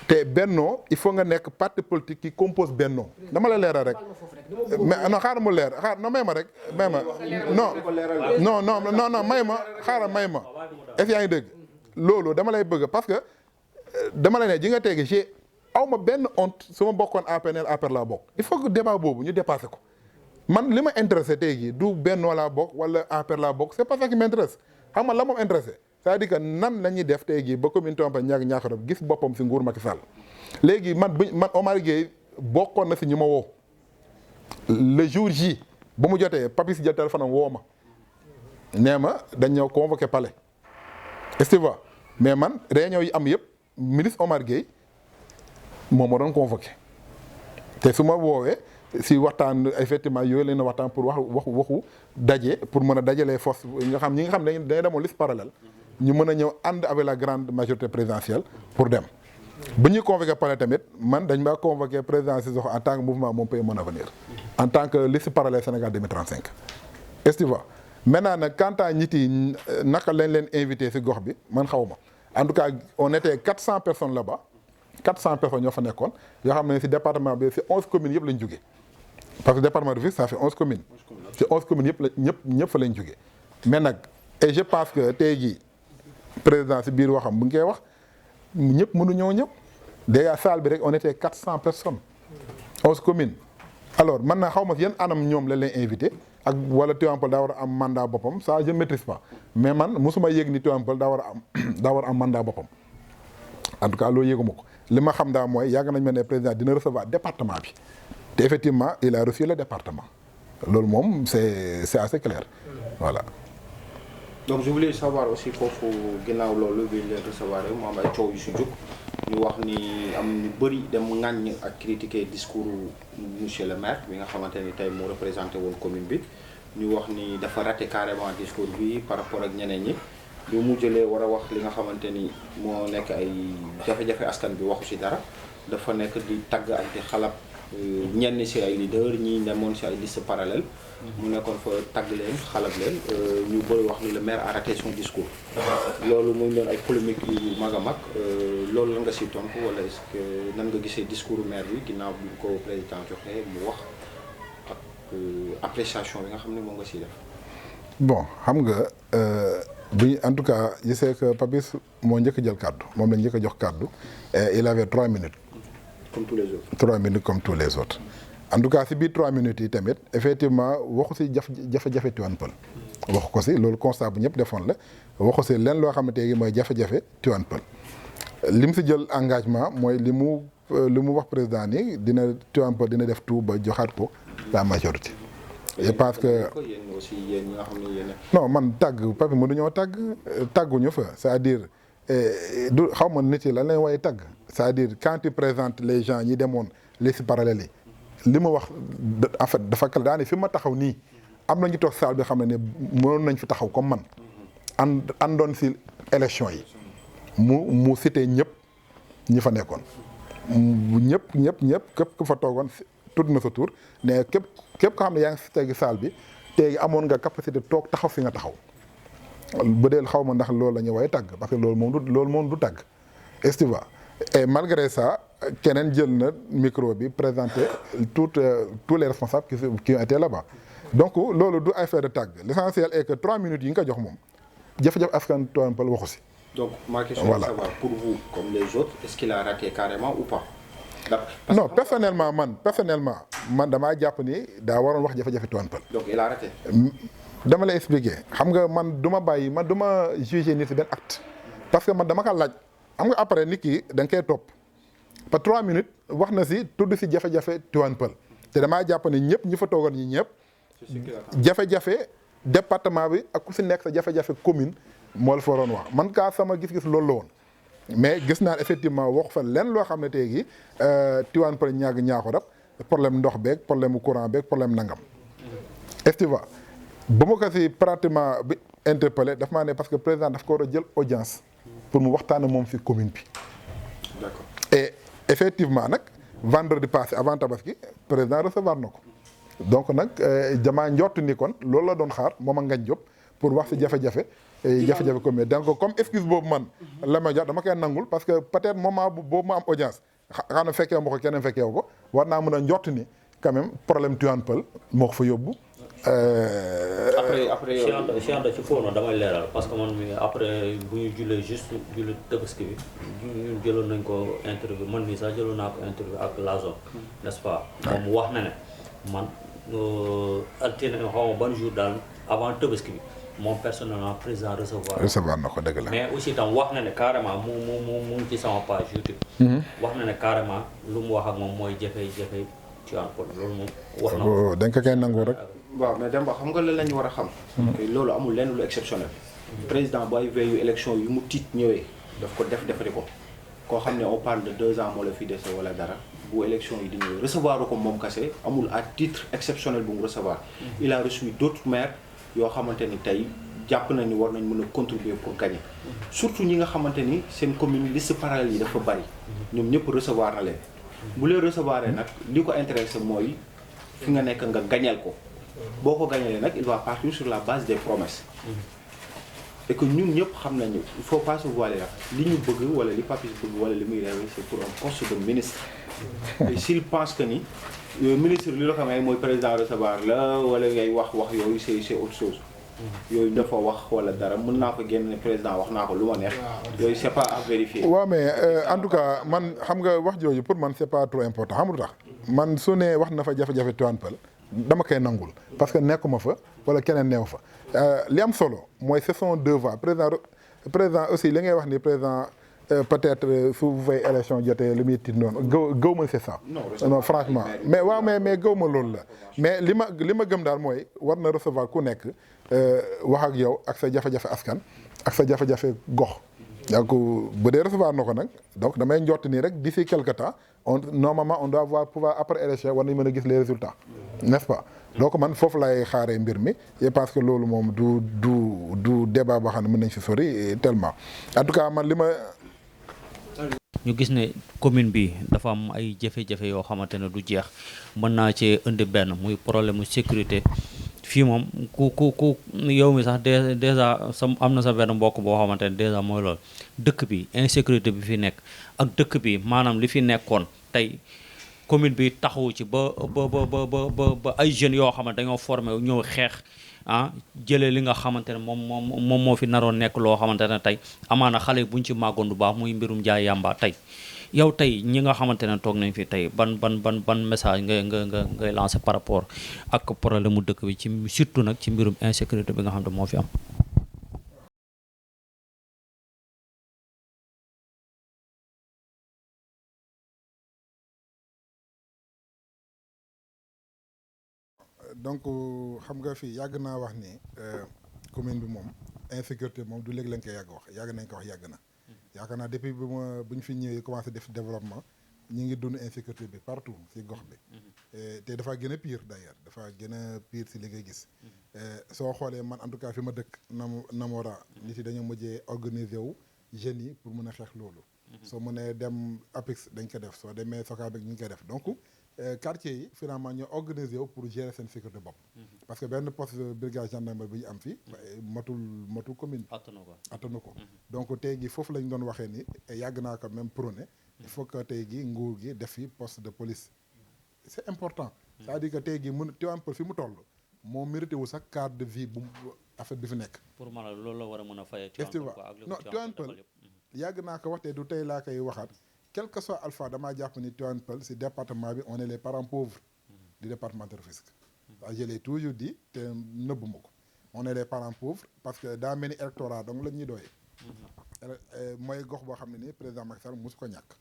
te Benno il faut nga nekk parti politique qui compose Benno dama la leeral rek mais non xaaral mu leer non may ma rek may ma non may ma xaaral may ma est-ce que yaa ngi dégg loolu dama lay bëgg parce que dama la ne ji nga tegi j'ai aw ma benn honte su ma bokkoon APR laa bokk il faut que débat boobu ñu dépassé ko man li ma intéressé tey jii du Benno laa bokk wala APR laa bokk c'est pas ça qui m'intéresse xam nga la moom intéressé c'est-à-dire que nan la ñuy def tey jii ba commune Tompa Niakhar gis boppam si nguur Macky Sall léegi man Omar Gueye bokkoon na si ñu ma woo le jour J ba mu jotee Papis jël téléphone am woo ma nee ma dañ ñëw convoqué palais est-ce que tu vois mais man réunion yi am yëpp ministre Omar Gueye moom ma doon convoqué te su ma woowee si waxtaan effectivement yooyu leen waxtaan pour waxu daje pour mën a dajalee force ñi nga xam ne dañuy demoon liste parallèle ñu mën a ñëw ànd avec la grande majorité présidentielle pour dem. bu ñuy convoqué pare tamit man dañ maa convoqué président Sissoko en tant que mouvement Mon Pays Mon Avenir en tant que liste parallèle Sénégal 2035. est-ce que tu vois maintenant nag quant à nit yi naka lañ leen invité si gox bi man xaw ma en tout cas on était 400 personnes là-bas 400 personnes ñoo fa nekkoon yoo xam ne si département bi si 11 communes yëpp lañ jógee parce que département de Rufisque ça fait 11 communes. si 11 communes yëpp la ñëpp fa lañ jógee mais nag et je pense que tey jii président si biir waxam bu ngi koy wax. ñëpp mënuñoo ñëw déjà salle bi rek on était 400 personnes 11 communes alors man na xaw ma yan anam ñoom la lay invité ak wala Tivaouane Peulh daa war a am mandat boppam ça je maîtrise pas mais man mosuma yëg ni Tivaouane Peulh daa war a am mandat boppam en tout cas loolu yëguma ko li ma xam daa mooy yàgg nañ ma ne président dina recevoir département bi te effectivement il a reçu le département loolu moom c'est assez clair voilà. donc je voulais savoir aussi foofu ginnaaw loolu bi ñu leen recevoir mu am ay coow yu si jóg ñu wax ni am ñu bëri dem ŋàññ ak critiquer discours monsieur le maire bi nga xamante ni tey moo représenté woon commune bi ñu wax ni dafa raté carrément discours bi par rapport ak ñeneen ñi bi mu jëlee war a wax li nga xamante ni moo nekk ay jafe-jafe askan bi waxu si dara dafa nekk di tagg ak di xalab ñenn si ay leader ñi demoon si ay liste parallèle mu nekkoon fa tagg leen xalab leen ñu bëri wax ni le maire a raté son discours loolu muy doon ay polémique yu mag a mag loolu la nga si tontu wala est-ce que nan nga gisee discours maire bi ginnaaw bi ko président joxe mu wax ak appréciation bi nga xam ne moom nga siy def. bon xam nga bi en tout cas je sais que Papis moo njëkk a jël kàddu moom lañ njëkk a jox kàddu et il avait 3 minutes. comme tous les autres. 3 minutes comme tous les autres. en tout cas si biir 3 minutes yi tamit effectivement waxu si jafe-jafe Tivaouane Peulh waxu ko si loolu constat bu ñëpp defoon la waxu si leen loo xamante ne mooy jafe-jafe Tivaouane Peulh li mu si jël engagement mooy li mu wax président ni dina Tivaouane Peulh dina def tout ba joxaat ko la majorité. je pense que yéen aussi yéen ñi nga xam ne yéen non man tàgg papi mënuñoo tàgguñu fa c'est-à-dire du xaw ma nit yi lan lay waaye tàgg c'est-à-dire quand tu présentes les gens ñi demoon liste parallèle yi li ma wax en fait dafa kal daane fi ma taxaw nii am na ñu toog salle bi xam ne mënoon nañ fi taxaw comme man àndoon si élection yi mu cité ñëpp ñi fa nekkoon ñëpp képp ku fa toogoon tudd na sa tur ne képp ko xam ne yaa ngi si tegi salle bi tey amoon nga capacité toog taxaw fi nga taxaw ba dee xaw ma ndax loolu la ñu waaye tàgg parce que loolu moom du tàgg est-ce que tu vois et malgré ça keneen jël na micro bi présenter tous les responsables qui ont été là-bas donc loolu du affaire de tàgg l'essentiel est que 3 minutes yi nga ko jox moom jafe-jafe askan Tivaouane Peulh waxu si. donc ma question est de savoir pour vous comme les autres est-ce qu'il a raté carrément ou pas. non personnellement man damaa jàpp ni daa waroon wax jafe-jafe Tivaouane Peulh. donc il a raté. dama lay expliquer xam nga man du ma juger nit si benn acte parce que man dama ko laaj xam nga après nit ki da nga koy topp ba 3 minutes wax na si tudd si jafe-jafe Tivaouane Peulh te damaa jàpp ni ñëpp ñi fa toogoon ñi ñëpp jafe-jafe département bi ak ku si nekk sa jafe-jafe commune moo la fa waroon wax man kaa sama gis-gis loolu la woon mais gis naa effectivement wax fa lenn loo xam ne tey gi Tivaouane Peulh ñaaxu rab problème ndox beeg problème courant beeg problème nangam est-ce que ba ma ko si pratiquement bi interpellé daf maa ne parce que président daf ko war a jël audience pour mu waxtaan moom si commune bi. D'accord. Et effectivement nag vendredi passé avant Tabaski président recevoir na ko donc nag jamaa njort ni kon loolu la doon xaar moom a Ngagne Diop pour wax si jafe-jafe commune donc comme excuse boobu man la ma jox dama koy nangul parce que peut-être moment boobu ma am audience xanaa na fekkee ma ko keneen fekkee ko war naa mën a njort ni quand même problème Tivaouane Peulh moo ko fa yóbbu. après Cheikh Anta ci foofu damay leeral parce que man mi après bu ñu jullee juste julli Tabaski bi ñun jëloon nañ ko interview man mii sax jëloon naa ko interview ak la zone n'est-ce pas moom wax na ne man altine xaw ma ban jour daal avant Tabaski bi moom personnellement président recevoir na ko dëgg la mais aussi tam wax na ne carrément mu ngi ci sama page YouTube wax na ne carrément lu mu wax ak moom mooy jafe-jafe Tivaouane Peulh loolu moom wax na ko dañ ko koy nangu rek. waaw mais Demba xam nga lan la ñu war a xam. loolu amul lenn lu exceptionnel. président bu ay veillu élection yu mu tiit ñëwee daf ko defari ko koo xam ne on parle de 2 ans moo la fi dese wala dara bu élection yi di ñëw recevoir ko moom kese amul à titre exceptionnel bu mu recevoir. Il a reçu d'autres maires yoo xamante ni tey jàpp na ni war nañ mën a contribuer pour gagner. Surtout ñi nga xamante ni seen commune liste parallèle yi dafa bari. ñoom ñëpp recevoir na leen. bu leen recevoir nag li ko intéressé mooy fi nga nekk nga gagneel ko. boo ko gagnelee nag il va partir sur la base des promesses. et que ñun ñëpp xam nañu il faut pas se voiler la li ñu bëgg wala li Papis bëgg wala li muy rêvé c'est pour un poste de ministre. et s'il pense que ni ministre li la ko may mooy président recevoir la wala ngay wax yooyu c'est autre chose. yooyu dafa wax wala dara mën naa ko génn ne président wax naa ko lu ma neex. yooyu c'est pas à vérifier. waaw mais en tout cas man xam nga wax jooju pour man c'est pas trop important xam nga tax man su ne wax na fa jafe-jafe Tivaouane Peulh dama koy nangul parce que nekkuma fa wala keneen neew fa li am solo mooy ce sont deux voies président aussi li ngay wax ni président peut-être su fay élection jotee li muy tiit noonu gëw ma c'est ça. non franchement mais waaw mais gëw ma loolu la mais li ma gëm daal mooy war na recevoir ku nekk wax ak yow ak sa jafe-jafe askan ak sa jafe-jafe gox. donc bu dee recevoir na ko nag donc damay njort nii rek d'ici quelque temps normalement on doit pouvoir après élection war nañ mën a gis les résultats n'est-ce pas donc man foofu lay xaaree mbir mi et parce que loolu moom du débat boo xam ne mën nañ si sori tellement en tout cas man li ma. ñu gis ne commune bi dafa am ay jafe-jafe yoo xamante ne du jeex mën naa cee indi benn muy problème mu sécurité. fii moom ku yow mi sax déjà am na sa benn mbokk boo xamante ne déjà mooy loolu dëkk bi insécurité bi fi nekk ak dëkk bi maanaam li fi nekkoon tey commune bi taxawu ci ba ay jeunes yoo xamante dañoo formé ñëw xeex jëlee li nga xamante ne moom moo fi naroon nekk loo xamante ne tey amaana xale buñ ci màggoon du baax muy mbirum jaay yàmba tey yow tey ñi nga xamante ne toog nañ fi tey ban message ngay lancer par rapport ak problème mu dëkk bi ci surtout nag ci mbirum insécurité bi nga xam ne moo fi am. donc xam nga fii yàgg naa wax ni commune bi moom insécurité moom du léegi lañ koy yàgg wax yàgg nañ ko wax yàgg na. yaakaar naa depuis bu ñu fi ñëwee commencé def développement ñu ngi dund insécurité bi partout ci gox bi. te dafa gën a pire d'ailleurs dafa gën a pire ci li ngay gis. soo xoolee man en tout cas fi ma dëkk Namora nit yi dañoo mujjee organiser wu jeunes yi pour mën a xeex loolu. soo mënee dem APIX dañ ko def soo demee Sokabek ñu ngi koy def donc quartier yi finalement ñoo organiser wu pour gérer seen sécurité bopp. parce que benn poste de brigade gendarmerie bu ñu am fii matul commune. attanu ko donc tey gi foofu lañ doon waxee ni yàgg naa ko même prôné il faut que tey gi nguur gi def fi poste de police. c'est important. c'est-à-dire que tey gi mun Tivaouane Peulh fi mu toll moo mérité wu sax cadre de vie bu affaire bi fi nekk. pour man loolu la war a mën a fayee. non Tivaouane Peulh yàgg naa ko wax te du tey laa koy waxaat quel que soit alpha damaa jàpp ni Tivaouane Peulh si département bi on est les parents pauvres du département de Rufisque. je l'ai toujours dit te nëbb ma ko on est les parents pauvres parce que daa mel ni électorat donc la ñuy doyee. mooy gox boo xam ne ni président Macky Sall mosu ko ñàkk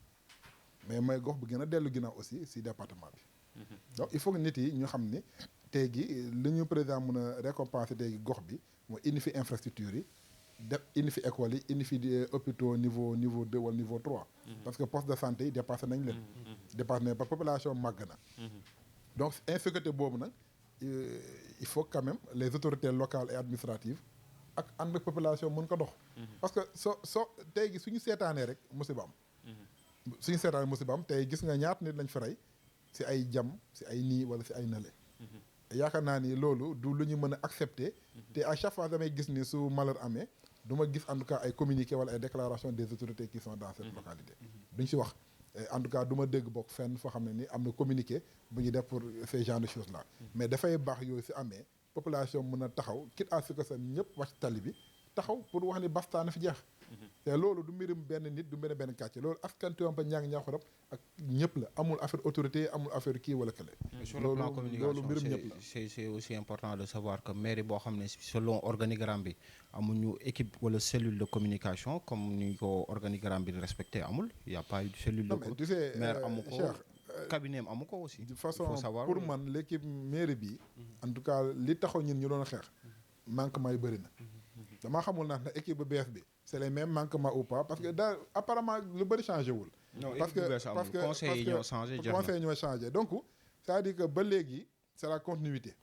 mais mooy gox bu gën a dellu ginnaaw aussi si département bi. donc il faut que nit yi ñu xam ni tey gi li ñu président mën a récompenser tey gi gox bi mooy indi fi infrastructure yi def indi fi écoles yi indi fi hôpitaux niveau 2 wala niveau 3. parce que poste de santé yi dépassé nañ leen. dépassé nañ parce que population màgg na. donc insécurité boobu nag il faut quand même les autorités locales et administratives ak ànd ak population mën ko dox. parce que soo tey gi suñu seetaanee rek musiba am. suñu seetaanee musiba am tey gis nga ñaata nit lañ fa rey si ay jam si ay nii wala si ay nale. yaakaar naa ni loolu du lu ñu mën a accepter. te à chaque fois damay gis ni su malheur amee du ma gis en tout cas ay communiqué wala ay déclaration des autorités qui sont dans cette localité. duñ si wax en tout cas du ma dégg bokk fenn foo xam ne ni am na communiqué bu ñu def pour ces genre de choses là. mais dafay baax yooyu si amee population mën a taxaw quitte à ce que sax ñëpp wàcc tali bi taxaw pour wax ni basta na fi jeex. te loolu du mbirum benn nit du mbirum benn kàcce loolu askan Tivaouane Peulh ñaa ngi ñaaxu ak ñëpp la amul affaire autorité amul affaire kii wala kële. sur le plan communication c'est aussi important de savoir que mairie boo xam ne selon organigramme bi amuñu équipe wala cellule de communication comme ni ko organigramme bi respecté amul y a pas eu de cellule de maire amu ko cabinet amu ko aussi. de façon pour man l'équipe mairie bi en tout cas li taxaw ñun ñu doon xeex manquement yu bëri na. damaa xamul ndax équipe bu bees bi c'est les mêmes manquements ou pas parce que daal apparemment lu bëri changé wul non parce que conseil yi ñoo changé jeex na conseil ñoo changé donc c'est-à-dire que ba léegi c'est la continuité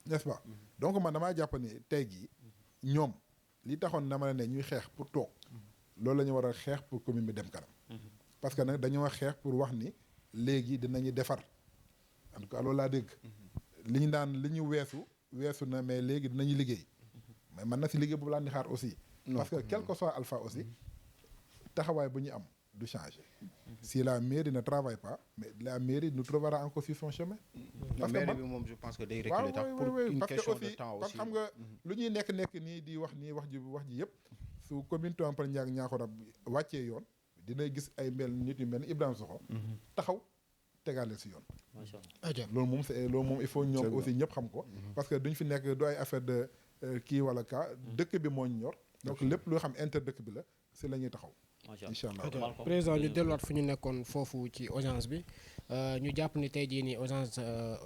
n'est-ce pas donc man damaa jàpp ni tey jii ñoom li taxoon dama ne ñuy xeex pour toog loolu la ñu war a xeex pour commune bi dem kanam parce que nag dañoo xeex pour wax ni léegi dinañu defar en tout cas loolu laa dégg li ñu daan li ñu weesu na mais léegi dinañu liggéey mais man na si liggéey boobu laa ni xaar aussi parce que quel que soit alpha aussi taxawaay bu ñu am du changer si la mairie ne travaille pas mais la mairie nous trouvera encore sur son chemin parce que mairie bi moom je pense que day reculer tax pour une parce que question de aussi temps parce aussi que xam nga lu ñuy nekk nii di wax wax ji yëpp su commune Tivaouane Peulh Niaga Niakoulrab wàccee yoon dinay gis ay nit yu mel ni Ibrahima Sokho taxaw tegaale si yoon loolu moom il faut ñoom aussi ñëpp xam ko parce que duñ fi nekk du ay affaire de kii wala kaa dëkk bi moo ñu ñor donc lépp loo xam inter dëkk bi la si la ñuy taxaw incha allah président ñu delluwaat fu ñu nekkoon foofu ci audience bi ñu jàpp ni tey jii nii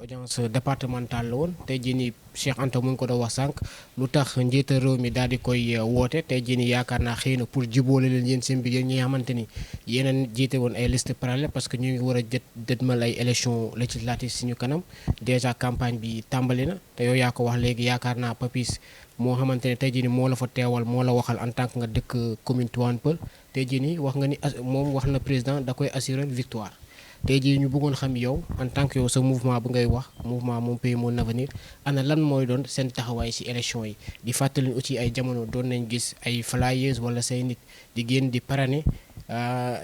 audience départementale la woon tey jii nii Cheikh Anta mu ngi ko doon wax sànq lu tax njiital réew mi daal di koy woote tey jii nii yaakaar naa xëy na pour jubóole leen yéen seen biir ñi nga xamante ni yeneen jiite woon ay liste parallèle parce que ñu ngi war a dëtmal ay élection législative suñu kanam déjà campagne bi tàmbali na te yow yaa ko wax léegi yaakaar naa Papis moo xamante ne tey jii nii moo la fa teewal moo la waxal en tant que nga dëkk commune Tivaouane Peulh tey jii nii wax nga ni moom wax na président da koy assurer victoire tey jii ñu bëggoon xam yow en tant que yow sa mouvement bu ngay wax mouvement Mon Pays Mon Avenir ana lan mooy doon seen taxawaay ci élection yi di fàttali aussi ay jamono doon nañ gis ay flyers wala say nit di génn di parrainer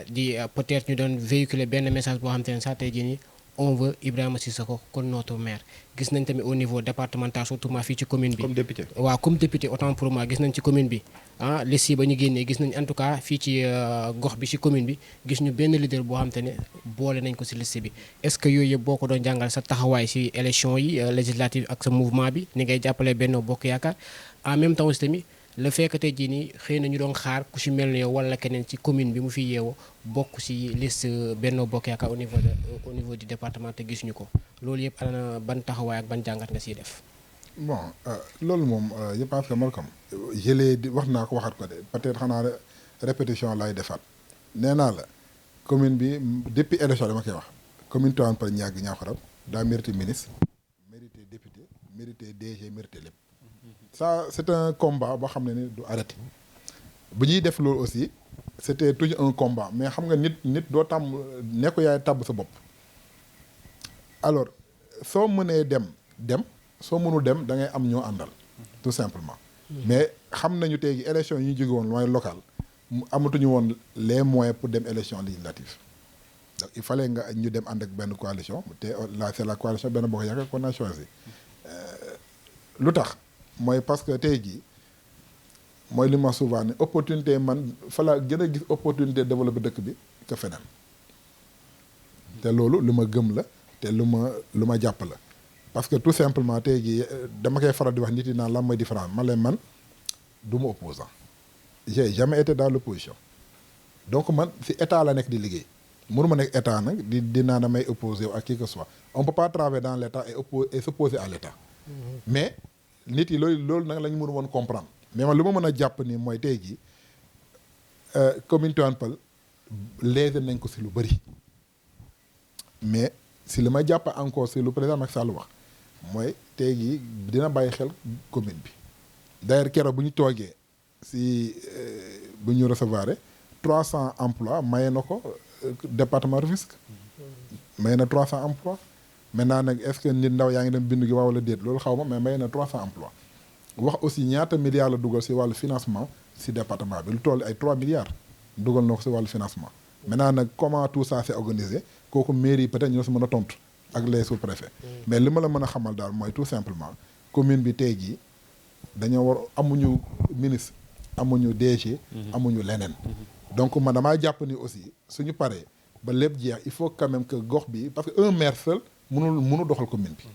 di peut-être ñu doon véhiculer benn message boo xam te ne sax tey jii nii on veut Ibrahima Sissoko kon notre maire gis nañ tamit au niveau départemental surtout fii ci commune bi. comme député waaw comme député autant pour moi gis nañ ci commune bi liste yi ba ñu génnee gis nañ en tout cas fii ci gox bi ci commune bi gis ñu benn leader boo xam te ne boole nañ ko ci liste bi est-ce que yooyu yëpp boo ko doon jàngal sa taxawaay ci élection yi législative ak sa mouvement bi ni ngay jàppalee Benno Bokk Yaakaar en même temps aussi tamit le fait que tey jii nii xëy na ñu doon xaar ku ci mel ne yow wala keneen ci commune bi mu fi yeewoo bokk ci liste Benno Bokk Yaakaar au niveau du département te gisuñu ko loolu yëpp ana ban taxawaay ak ban jàngat nga ciy def. bon loolu moom je pense que Malcolm di wax naa ko waxaat ko de peut-être xanaa répétition laay defaat nee naa la commune bi depuis élection dama koy wax commune Tivaouane Peulh Niaga Niakoulrab daa mérité ministre mérité député mérité DG mérité lépp. ça c'est un combat boo xam ne ni du arrêté bu ñuy def loolu aussi c'était toujours un combat mais xam nga nit doo tàmm ne ko yaay tàbb sa bopp alors soo mënee dem soo mënul dem da ngay am ñoo àndal tout simplement mais xam nañu tey gi élection yi ñu jóge woon mooy local amatuñu woon les moyens pour dem élection législative donc il fallait nga ñu dem ànd ak benn coalition te là c'est la coalition Benno Bokk Yaakaar qu'on a choisi lu tax mooy parce que tey jii mooy li ma souvent ne opportunité man fa la gën a gis opportunité développer dëkk bi que feneen te loolu lu ma gëm la te lu ma jàpp la parce que tout simplement tey jii dama koy faral di wax nit yi naan lan mooy différence man du ma opposant j'ai jamais été dans l'opposition donc man si état la nekk di liggéey mënu ma nekk état nag di naan damay opposé à qui que soit on peut pas travailler dans l'état et s'opposer à l'état mais nit yi loolu nag la ñu mënu woon comprendre mais man lu ma mën a jàpp ni mooy tey jii commune Tivaouane Peulh léegi nañ ko si lu bëri mais si li ma jàpp encore si lu président Macky Sall wax mooy tey jii dina bàyyi xel commune bi d'ailleurs keroog bu ñu toogee si bu ñu recevoir 300 emplois maye na ko département Rufisque maye na 300 emplois maintenant nag est-ce que nit ndaw yaa ngi dem bindu gi waaw wala déet loolu xaw ma mais maye na 300 emplois wax aussi ñaata milliards la dugal si wàllu financement si département bi lu toll ay 3 milliards dugal na ko si wàllu financement maintenant nag comment tout ça s'est organisé kooku mairie peut-être ñoo si mën a tontu ak les sous-préfets mais li ma la mën a xamal daal mooy tout simplement commune bi tey jii dañoo war amuñu ministre amuñu DG amuñu leneen donc man damaa jàpp ni aussi suñu paree ba lépp jeex il faut quand même que gox bi parce que un maire seul mënu doxal commune bi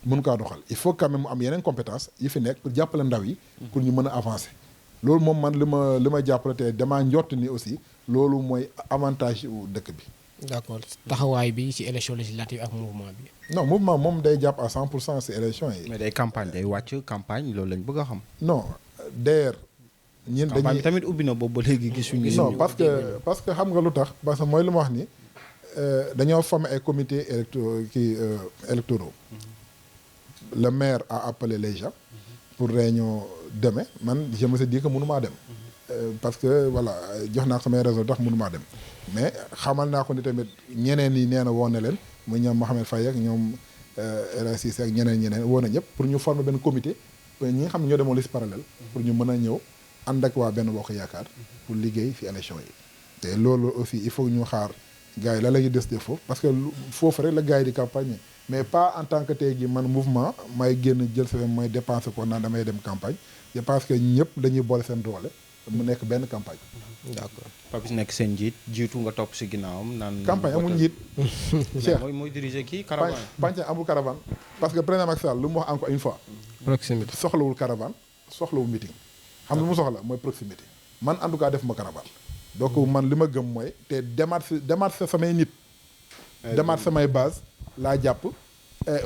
mënu kaa doxal il faut quand même mu am yeneen compétence yi fi nekk pour jàppale ndaw yi pour ñu mën a avancer loolu moom man li ma jàppale te damaa njort ni aussi loolu mooy avantage wu dëkk bi d'accord taxawaay bi ci élection législative ak mouvement bi non mouvement moom day jàpp à 100% ci élection yi mais day campagne day wàcc campagne loolu lañ bëgg a xam non d'ailleurs ñun campagne dañuy bi tamit ubbi na boobu ba léegi gisuñu. non parce que xam nga lu tax parce que mooy lu ma wax ni dañoo former ay comités électoraux. Le maire a appelé les gens pour réunion demain man je me suis dit que mënumaa dem. Parce que voilà jox naa ko samay raison tax mënumaa dem mais xamal naa ko ni tamit ñeneen ñi nee na woo na leen muy ñoom Mohamed Faye ak ñoom RSIC ak ñeneen woo na ñëpp pour ñu former benn comité ñi nga xam ne ñoo demoon liste parallèle pour ñu mën a ñëw ànd ak waa benn bokk yaakaar pour liggéey fi élection yi te loolu aussi il faut ñu xaar gars yi la ñuy décider foofu parce que foofu rek la gars yi di campagne mais pas en tant que tey jii man mouvement may génn jël sa may dépenser ko naan damay dem campagne je pense que ñëpp dañuy boole seen doole mu nekk benn campagne. d'accord Papis nekk seen njiit jiitu nga topp si ginnaawam naan. campagne amul njiit. Cheikh mooy diriger kii caravane. campagne amul caravane parce que président Macky Sall lu mu wax encore une fois. proximité soxlawul caravane soxlawul meeting. xam lu mu soxla mooy proximité. man en tout cas def ma caravane. donc man li ma gëm mooy te demaat sa samay nit. demaat samay base laa jàpp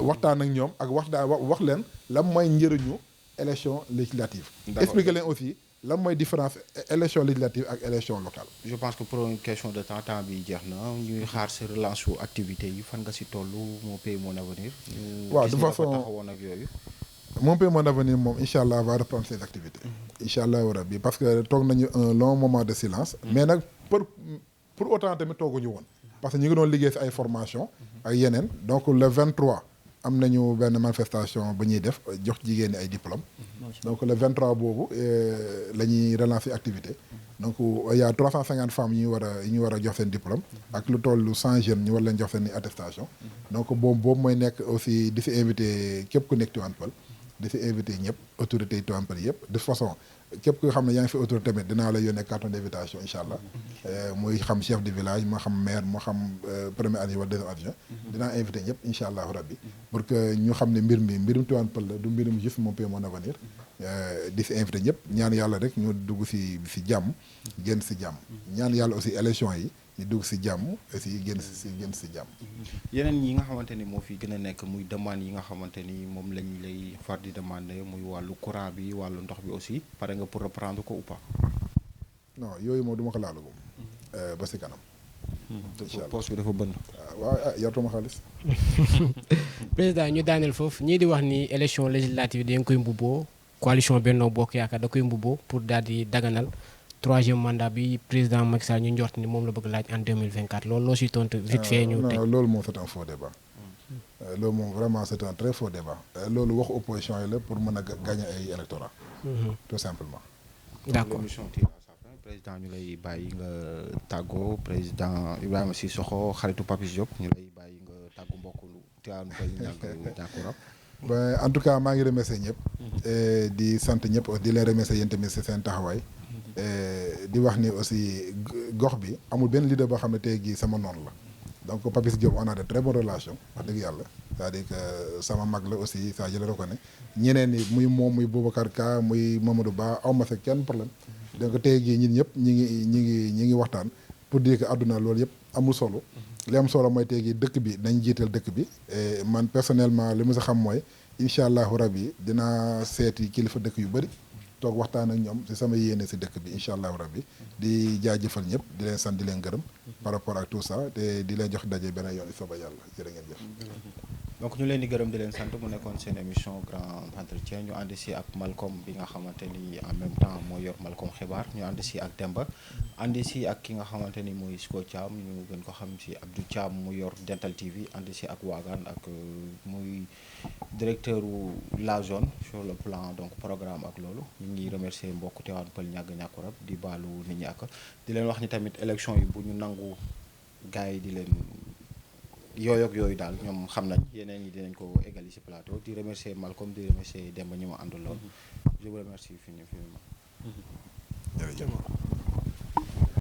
waxtaan ak ñoom ak wax leen lan mooy njëriñu élection législative. expliquer leen aussi. lan mooy différence élection législative ak élection locale. je pense que pour une question de temps bi jeex na ñuy xaar si relance su activité yi fan nga si toll Mon Pays Mon Avenir. waaw de façon taxawoon ak yooyu. Mon Pays Mon Avenir moom incha allah va reprendre ses activités. incha allah rabbi parce que toog nañu un long moment de silence. mais nag pour autant tamit tooguñu woon. parce que ñu ngi doon liggéey si ay formation ak yeneen donc le 23. am nañu benn manifestation ba ñuy def jox jigéen ñi ay diplôme donc le 23 boobu la ñuy relancer activité donc il y a 350 femmes yi ñu war a jox seen diplôme ak lu toll 100 jeunes ñu war leen jox seen attestation donc boobu mooy nekk aussi di si invité képp ku nekk Tivaouane Peulh di si invité ñëpp autorités yi Tivaouane Peulh yëpp de façon képp ku xam ne yaa ngi fi autorité tamit dinaa la yónnee carton d'invitation incha allah muy xam chef de village moo xam maire moo xam premier adjoint wala deuxième adjoint dinaa invité ñëpp incha allah rabbi pour que ñu xam ne mbirum Tivaouane Peulh la du mbirum juste Mon Pays Mon Avenir di si invité ñëpp ñaan yàlla rek ñu dugg si jàmm génn si jàmm ñaan yàlla aussi élection yi ñu dugg si jàmm aussi génn si jàmm yeneen yi nga xamante ni moo fi gën a nekk muy demande yi nga xamante ni moom lañ lay far di demander muy wàllu courant bi wàllu ndox bi aussi pare nga pour reprendre ko ou pas. non yooyu moom du ma ko laalagum. ba si kanam. incha allah poche bi dafa bënn. waaw yortuma xaalis. président ñu daaneel foofu ñii di wax ni élection législative dañ koy mbubboo coalition Benno Bokk Yaakaar da koy mbubboo pour daal di daganal troisième mandat bi président Macky Sall ñu njort ni moom la bëgg laaj en 2024 loolu loo si tontu vite fait ñu teg. non loolu moom c'est un faux débat. loolu moom vraiment c'est un très faux débat. loolu waxu opposition yi la pour mën a gagner ay électorat. tout simplement. d'accord président ñu lay bàyyi nga tàggoo président Ibrahima Sissoko xaritu Papis Diop ñu lay bàyyi nga tàggu mbokku Tivaouane Peulh ñàkk ben en tout cas maa ngi remercier ñëpp. di sant ñëpp di leen remercier yéen tamit si seen taxawaay. di wax ni aussi gox bi amul benn leader boo xam ne tey jii sama noonu la. donc Papis Diop on a de très bonnes relations wax dëgg yàlla c'est-à-dire que sama mag la aussi ça je le reconnais ñeneen ñi muy moom muy Boubacar Ka muy Mamadou Ba aw ma fekk kenn problème donc tey jii ñun ñëpp ñi ngi waxtaan pour dire que àdduna loolu yëpp amul solo li am solo mooy tey jii dëkk bi nañ jiital dëkk bi man personnellement li ma sa xam mooy incha allahu rabbi dinaa seeti kilifa dëkk yu bëri toog waxtaan ak ñoom ci sama yéene ci dëkk bi incha allahu rabbi di jaajëfal ñëpp di leen sant di leen gërëm par rapport ak tout ça te di leen jox daje beneen yoon soba yàlla jërë ngeen jëf. donc ñu leen di gërëm di leen sant mu nekkoon seen émission grand entretien ñu ànd si ak Malcolm bi nga xamante ni en même temps moo yor Malcolm xibaar ñu ànd si ak Demba ànd si ak ki nga xamante ni mooy Siko Thiam ñu gën ko xam si Abdou Thiam mu yor Dental TV ànd si ak Waagaan ak muy directeur wu la zone sur le plan donc programme ak loolu ñu ngi remercier mbokk Tivaouane Peulh ñàkk rab di baalu nit ñi ak di leen wax ni tamit élection yi bu ñu nangu gars yi di leen yooyu daal ñoom xam nañ yeneen yi dinañ ko égali ci plateau di remercier Malcolm di remercier Demba ñu ma àndaloon je vous remercie fi ñu jërëjëf